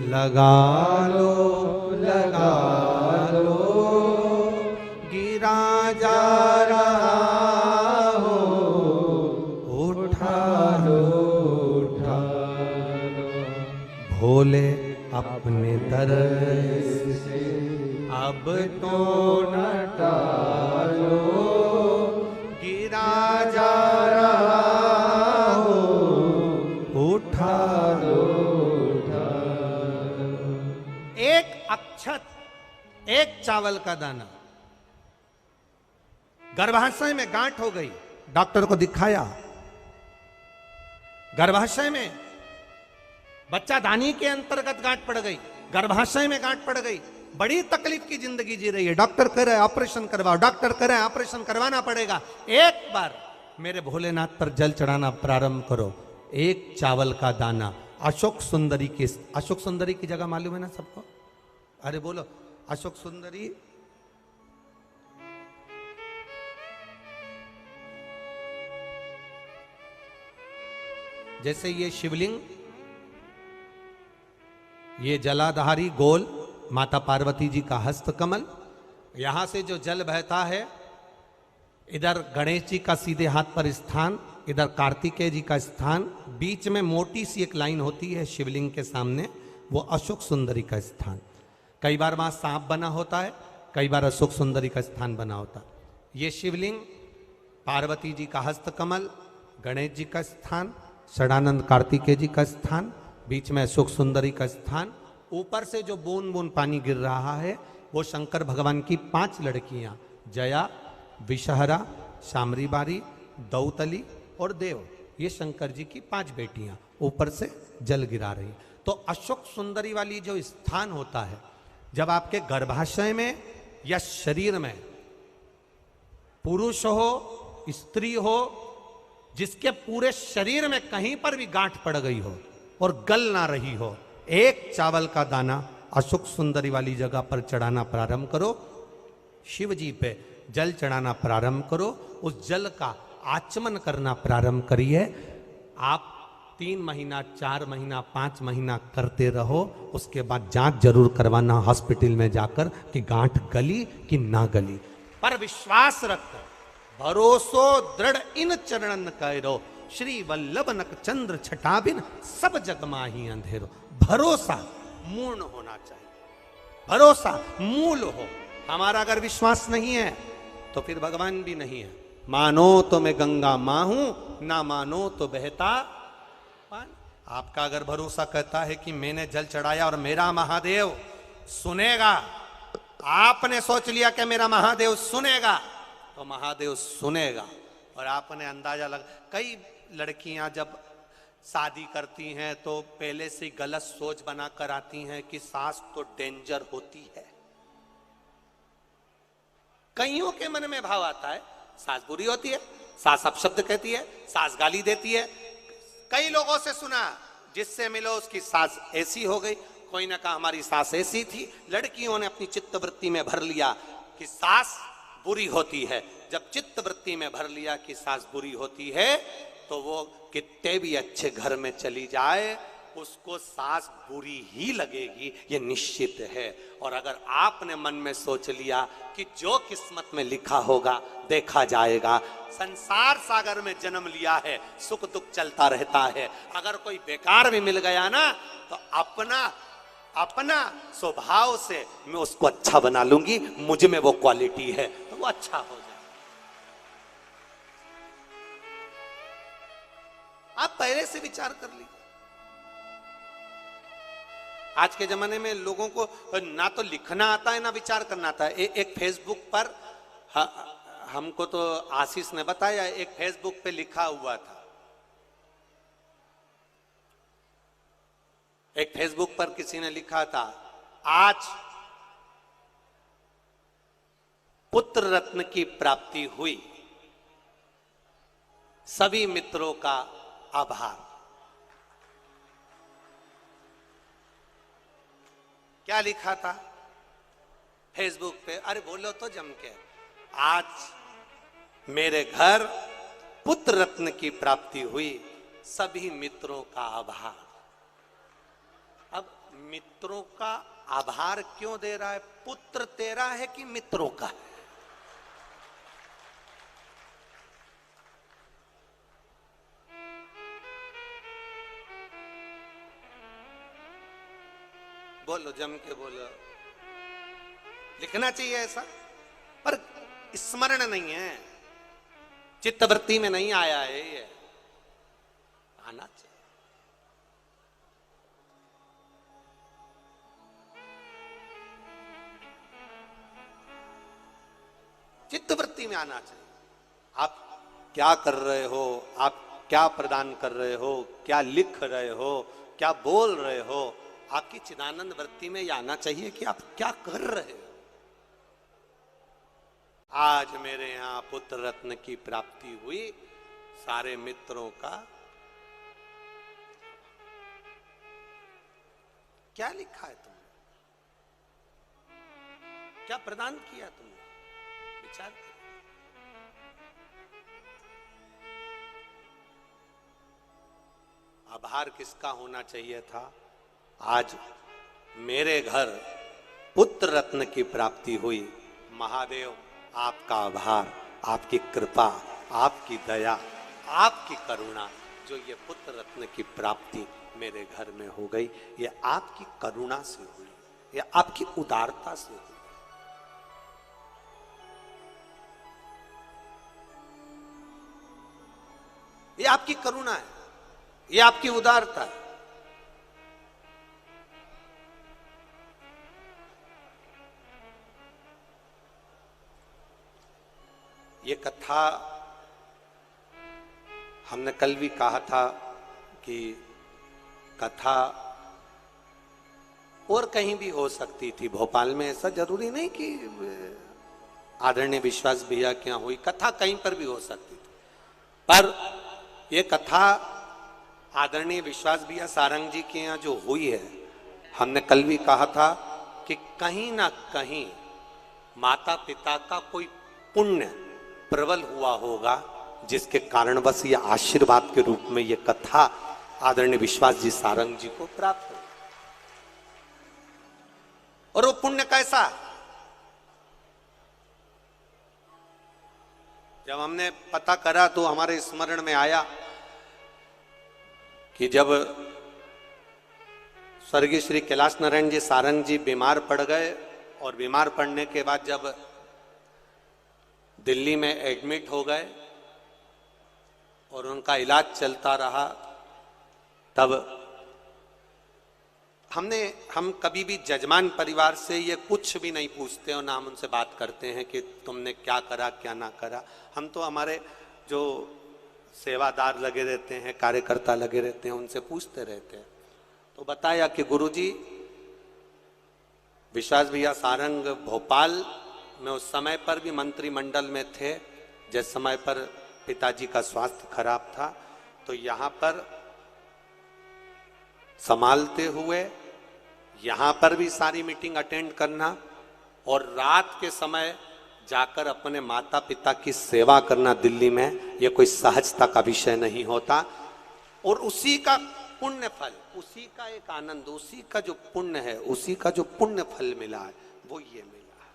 [SPEAKER 1] लगा लो, लगा लो, गिरा जा रहा हो, उठा लो, उठा लो, भोले अपने दर से अब तो न टालो, गिरा जा रहा हो, उठा लो, उठा लो। एक अक्षत, एक चावल का दाना, गर्भाशय में गांठ हो गई, डॉक्टर को दिखाया, गर्भाशय में बच्चा दानी के अंतर्गत गांठ पड़ गई, गर्भाशय में गांठ पड़ गई, बड़ी तकलीफ की जिंदगी जी रही है, डॉक्टर कह रहे हैं ऑपरेशन करवाओ, डॉक्टर कह रहे हैं ऑपरेशन करवाना पड़ेगा, एक बार मेरे भोलेनाथ पर जल चढ़ाना प्रारंभ करो। एक चावल का दाना अशोक सुंदरी की, अशोक सुंदरी की जगह मालूम है ना सबको? अरे बोलो अशोक सुंदरी। जैसे ये शिवलिंग, ये जलाधारी गोल माता पार्वती जी का हस्त कमल, यहां से जो जल बहता है, इधर गणेश जी का सीधे हाथ पर स्थान, इधर कार्तिकेय जी का स्थान, बीच में मोटी सी एक लाइन होती है शिवलिंग के सामने, वो अशोक सुंदरी का स्थान। कई बार वहां सांप बना होता है, कई बार अशोक सुंदरी का स्थान बना होता है। ये शिवलिंग, पार्वती जी का हस्त कमल, गणेश जी का स्थान, षडानंद कार्तिकेय जी का स्थान, बीच में अशोक सुंदरी का स्थान। ऊपर से जो बूंद बूंद पानी गिर रहा है वो शंकर भगवान की 5 लड़कियां, जया, विषहरा, शामरी बारी, दौतली और देव, ये शंकर जी की 5 बेटियां ऊपर से जल गिरा रही। तो अशोक सुंदरी वाली जो स्थान होता है, जब आपके गर्भाशय में या शरीर में पुरुष हो, स्त्री हो, जिसके पूरे शरीर में कहीं पर भी गांठ पड़ गई हो और गल ना रही हो, एक चावल का दाना अशोक सुंदरी वाली जगह पर चढ़ाना प्रारंभ करो। शिव जी पे जल चढ़ाना प्रारंभ करो, उस जल का आचमन करना प्रारंभ करिए। आप 3 महीना, 4 महीना, 5 महीना करते रहो, उसके बाद जांच जरूर करवाना हॉस्पिटल में जाकर कि गांठ गली कि ना गली। पर विश्वास रखो, भरोसो दृढ़ इन चरणन करो, श्री वल्लभ नक चंद्र छटाबिन सब जग माही अंधेरो। भरोसा मूर्ण होना चाहिए, भरोसा मूल हो। हमारा अगर विश्वास नहीं है तो फिर भगवान भी नहीं है। मानो तो मैं गंगा मां हूं, ना मानो तो बहता पानी। आपका अगर भरोसा कहता है कि मैंने जल चढ़ाया और मेरा महादेव सुनेगा, आपने सोच लिया कि मेरा महादेव सुनेगा, तो महादेव सुनेगा। और आपने अंदाजा लगा, कई लड़कियां जब शादी करती हैं तो पहले से गलत सोच बना कर आती हैं कि सास तो डेंजर होती है। कईयों के मन में भाव आता है सास बुरी होती है, सास अपशब्द कहती है, सास गाली देती है। कई लोगों से सुना, जिससे मिलो उसकी सास ऐसी हो गई, कोई ना कहा हमारी सास ऐसी थी। लड़कियों ने अपनी चित्तवृत्ति में भर लिया कि सास बुरी होती है। जब चित्तवृत्ति में भर लिया कि सास बुरी होती है, तो वो कितने भी अच्छे घर में चली जाए, उसको सास बुरी ही लगेगी, ये निश्चित है। और अगर आपने मन में सोच लिया कि जो किस्मत में लिखा होगा देखा जाएगा, संसार सागर में जन्म लिया है, सुख दुख चलता रहता है। अगर कोई बेकार भी मिल गया ना, तो अपना स्वभाव से मैं उसको अच्छा बना लूंगी, मुझ में वो क्वालिटी है, तो वो अच्छा हो जाए। आप पहले से विचार कर लीजिए। आज के जमाने में लोगों को ना तो लिखना आता है ना विचार करना आता है। एक फेसबुक पर हमको तो आशीष ने बताया, एक फेसबुक पे लिखा हुआ था, एक फेसबुक पर किसी ने लिखा था, आज पुत्र रत्न की प्राप्ति हुई, सभी मित्रों का आभार। क्या लिखा था फेसबुक पे? अरे बोलो तो जम के, आज मेरे घर पुत्र रत्न की प्राप्ति हुई, सभी मित्रों का आभार। अब मित्रों का आभार क्यों दे रहा है? पुत्र तेरा है कि मित्रों का है? बोलो, जम के बोलो। लिखना चाहिए ऐसा, पर स्मरण नहीं है, चित्तवृत्ति में नहीं आया है, ये आना चाहिए। चित्तवृत्ति में आना चाहिए। आप क्या कर रहे हो, आप क्या प्रदान कर रहे हो, क्या लिख रहे हो, क्या बोल रहे हो, आपकी चिदानंद वृत्ति में यह आना चाहिए कि आप क्या कर रहे हो। आज मेरे यहां पुत्र रत्न की प्राप्ति हुई, सारे मित्रों का क्या लिखा है तुमने, क्या प्रदान किया तुमने, विचार करो। आभार किसका होना चाहिए था? आज मेरे घर पुत्र रत्न की प्राप्ति हुई, महादेव आपका आभार, आपकी कृपा, आपकी दया, आपकी करुणा, जो ये पुत्र रत्न की प्राप्ति मेरे घर में हो गई, ये आपकी करुणा से हुई, ये आपकी उदारता से हुई। ये आपकी करुणा है, ये आपकी उदारता है। ये कथा हमने कल भी कहा था कि कथा और कहीं भी हो सकती थी, भोपाल में ऐसा जरूरी नहीं कि आदरणीय विश्वास भैया के यहाँ हुई, कथा कहीं पर भी हो सकती थी। पर यह कथा आदरणीय विश्वास भैया सारंग जी के यहाँ जो हुई है, हमने कल भी कहा था कि कहीं ना कहीं माता पिता का कोई पुण्य प्रबल हुआ होगा, जिसके कारण बस ये आशीर्वाद के रूप में ये कथा आदरणीय विश्वास जी सारंग जी को प्राप्त हो। और वो पुण्य कैसा? जब हमने पता करा तो हमारे स्मरण में आया कि जब स्वर्गीय श्री कैलाश नारायण जी सारंग जी बीमार पड़ गए, और बीमार पड़ने के बाद जब दिल्ली में एडमिट हो गए और उनका इलाज चलता रहा, तब हम कभी भी जजमान परिवार से ये कुछ भी नहीं पूछते और ना हम उनसे बात करते हैं कि तुमने क्या करा क्या ना करा। हम तो हमारे जो सेवादार लगे रहते हैं, कार्यकर्ता लगे रहते हैं, उनसे पूछते रहते हैं। तो बताया कि गुरुजी विश्वास भैया सारंग भोपाल में उस समय पर भी मंत्रिमंडल में थे, जिस समय पर पिताजी का स्वास्थ्य खराब था, तो यहाँ पर संभालते हुए यहाँ पर भी सारी मीटिंग अटेंड करना और रात के समय जाकर अपने माता पिता की सेवा करना दिल्ली में, ये कोई सहजता का विषय नहीं होता। और उसी का पुण्य फल, उसी का एक आनंद, उसी का जो पुण्य है, उसी का जो पुण्य फल मिला है, वो ये मिला है,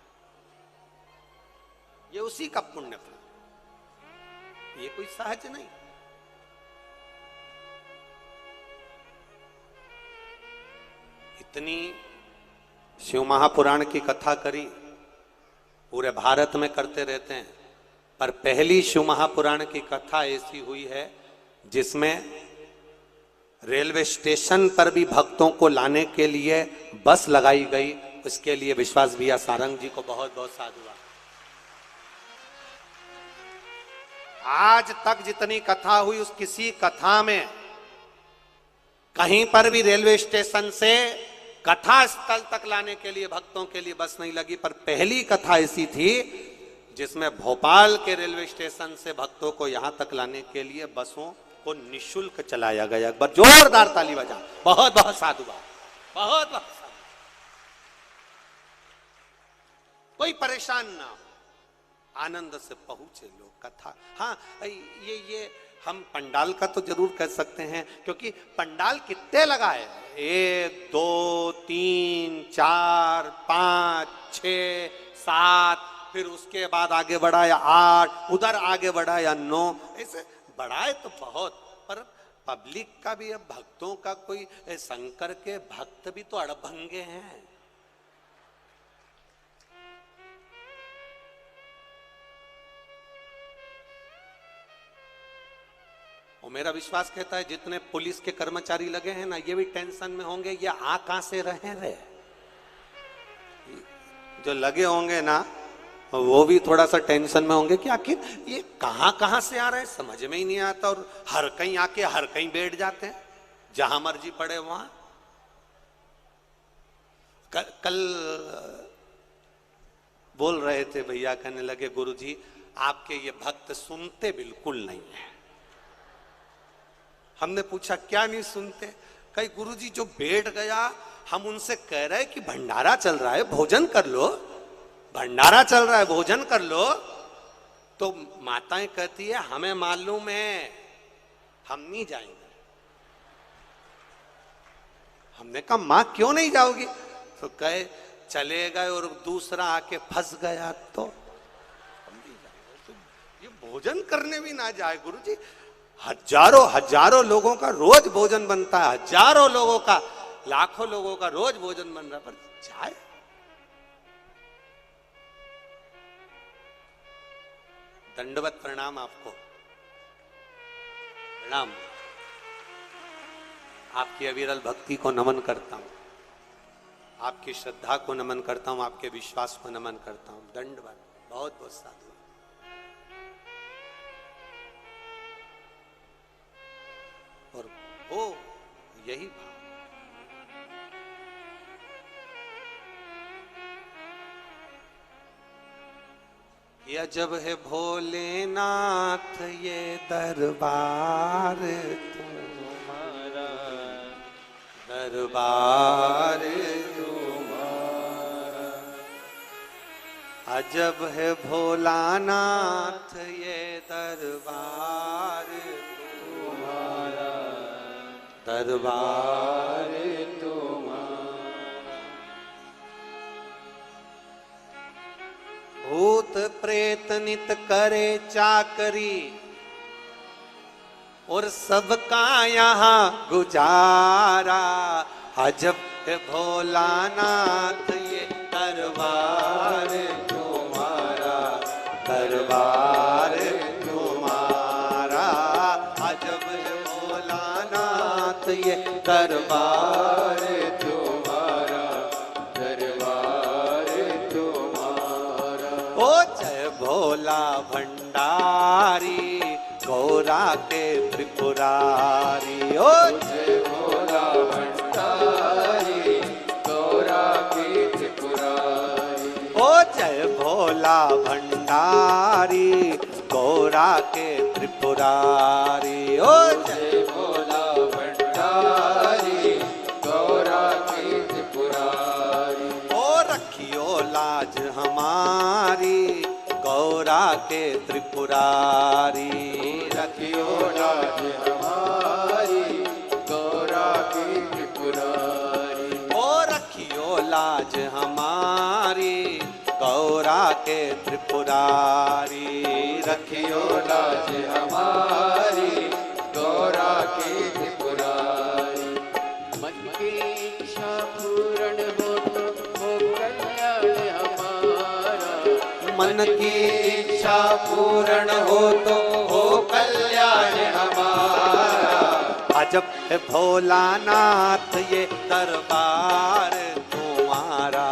[SPEAKER 1] ये उसी का पुण्य फल, ये कोई सहज नहीं। इतनी शिव महापुराण की कथा करी, पूरे भारत में करते रहते हैं, पर पहली शिव महापुराण की कथा ऐसी हुई है जिसमें रेलवे स्टेशन पर भी भक्तों को लाने के लिए बस लगाई गई। इसके लिए विश्वास भैया सारंग जी को बहुत बहुत साधुवाद। आज तक जितनी कथा हुई, उस किसी कथा में कहीं पर भी रेलवे स्टेशन से कथा स्थल तक लाने के लिए भक्तों के लिए बस नहीं लगी, पर पहली कथा ऐसी थी जिसमें भोपाल के रेलवे स्टेशन से भक्तों को यहां तक लाने के लिए बसों को निशुल्क चलाया गया। एक बार जोरदार ताली बजा, बहुत बहुत साधुवाद, बहुत बहुत साधुवाद। कोई परेशान ना हो, आनंद से पहुंचे लोग कथा। हाँ, ये हम पंडाल का तो जरूर कह सकते हैं, क्योंकि पंडाल कितने लगाए, 1 2 3 4 5 6 7, फिर उसके बाद आगे बढ़ाया 8, उधर आगे बढ़ाया 9, ऐसे बढ़ाए तो बहुत, पर पब्लिक का भी, अब भक्तों का कोई, शंकर के भक्त भी तो अड़भंगे हैं। और मेरा विश्वास कहता है जितने पुलिस के कर्मचारी लगे हैं ना, ये भी टेंशन में होंगे, ये आ कहां से रहे रे, जो लगे होंगे ना वो भी थोड़ा सा टेंशन में होंगे कि आखिर ये कहां से आ रहे हैं, समझ में ही नहीं आता, और हर कहीं आके हर कहीं बैठ जाते हैं, जहां मर्जी पड़े वहां। कल बोल रहे थे भैया, कहने लगे गुरुजी आपके ये भक्त सुनते बिल्कुल नहीं है। हमने पूछा क्या नहीं सुनते? कहीं गुरुजी जो बैठ गया, हम उनसे कह रहे कि भंडारा चल रहा है भोजन कर लो, भंडारा चल रहा है भोजन कर लो, तो माताएं कहती है हमें मालूम है हम नहीं जाएंगे। हमने कहा मां क्यों नहीं जाओगी? तो कहे चले गए और दूसरा आके फंस गया तो हम नहीं जाएंगे। तो ये भोजन करने भी ना जाए गुरुजी, हजारों लोगों का रोज भोजन बनता है, हजारों लोगों का, लाखों लोगों का रोज भोजन बन रहा, पर जाए। दंडवत प्रणाम आपको, प्रणाम। आपकी अविरल भक्ति को नमन करता हूं, आपकी श्रद्धा को नमन करता हूं, आपके विश्वास को नमन करता हूं। दंडवत। बहुत बहुत साधु। और वो यही भाव, या जब है भोलेनाथ ये दरबार तुम्हारा, दरबार तुम्हारा, अजब है भोलानाथ ये दरबार तुम्हारा, दरबार भूत प्रेत नित करे चाकरी और सबका यहाँ गुजारा, अजब है भोलानाथ ये दरबार तुम्हारा, दरबार तुम्हारा, अजब है भोलानाथ ये दरबार तुम्हारा, दरबार तुम्हारा। ओ जय भोला भंडारी गौरा के त्रिपुरारी, ओ जय भोला भंडारी गौरा के त्रिपुरारी, ओ जय भोला भंडारी गौरा के त्रिपुरारी, ओ जय भोला भंडारी गौरा के त्रिपुरारी। ओ रखियो लाज हमारी गौरा के त्रिपुरारी, रखियो लाज हमारी गौरा के त्रिपुरारी, ओ रखियो लाज हमारी गौरा के त्रिपुरारी, रखियो लाज हमारी गौरा के त्रिपुरारी।
[SPEAKER 2] मन की इच्छा पूर्ण हो तो कल्याण हमारा,
[SPEAKER 1] मन की इच्छा पूर्ण हो तो हो कल्याण हमारा, अजब है भोलानाथ ये दरबार तुम्हारा,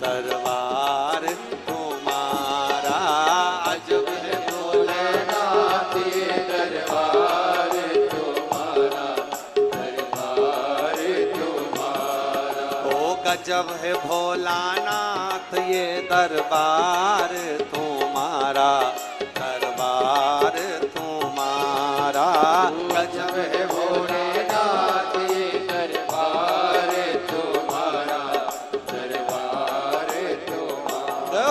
[SPEAKER 1] दरबार तुम्हारा, अजब है भोलानाथ ये दरबार तुम्हारा, दरबार तुम्हारा। ओ गजब है भोलानाथ ये दरबार तुम्हारा, दरबार तुम्हारा, गजब है भोलेनाथ ये दरबार तुम्हारा, दरबार तुम्हारा।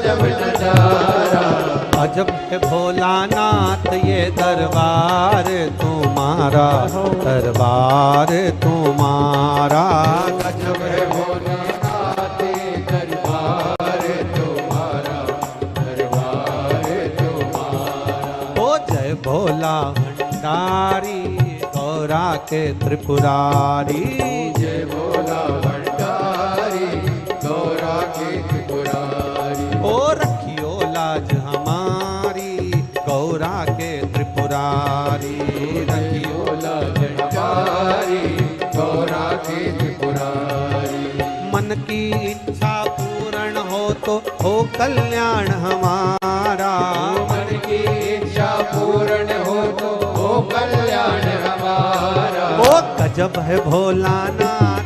[SPEAKER 2] गजब नजारा,
[SPEAKER 1] अजब है भोलानाथ ये दरबार तुम्हारा, दरबार तुम्हारा।
[SPEAKER 2] गजब है भोलानाथ ये दरबार तुम्हारा, दरबार तुम्हारा।
[SPEAKER 1] ओ जय भोला भंडारी गौरा के त्रिपुरारी,
[SPEAKER 2] जय भोला भंडारी गौरा के त्रिपुरारी।
[SPEAKER 1] ओ रखियो लाज हमारी गौरा के त्रिपुरारी, रखियो
[SPEAKER 2] लाज हमारी गौरा के त्रिपुरारी।
[SPEAKER 1] मन की इच्छा पूर्ण हो कल्याण हमारा,
[SPEAKER 2] मन की इच्छा पूर्ण हो कल्याण हमारा।
[SPEAKER 1] ओ गजब है भोलानाथ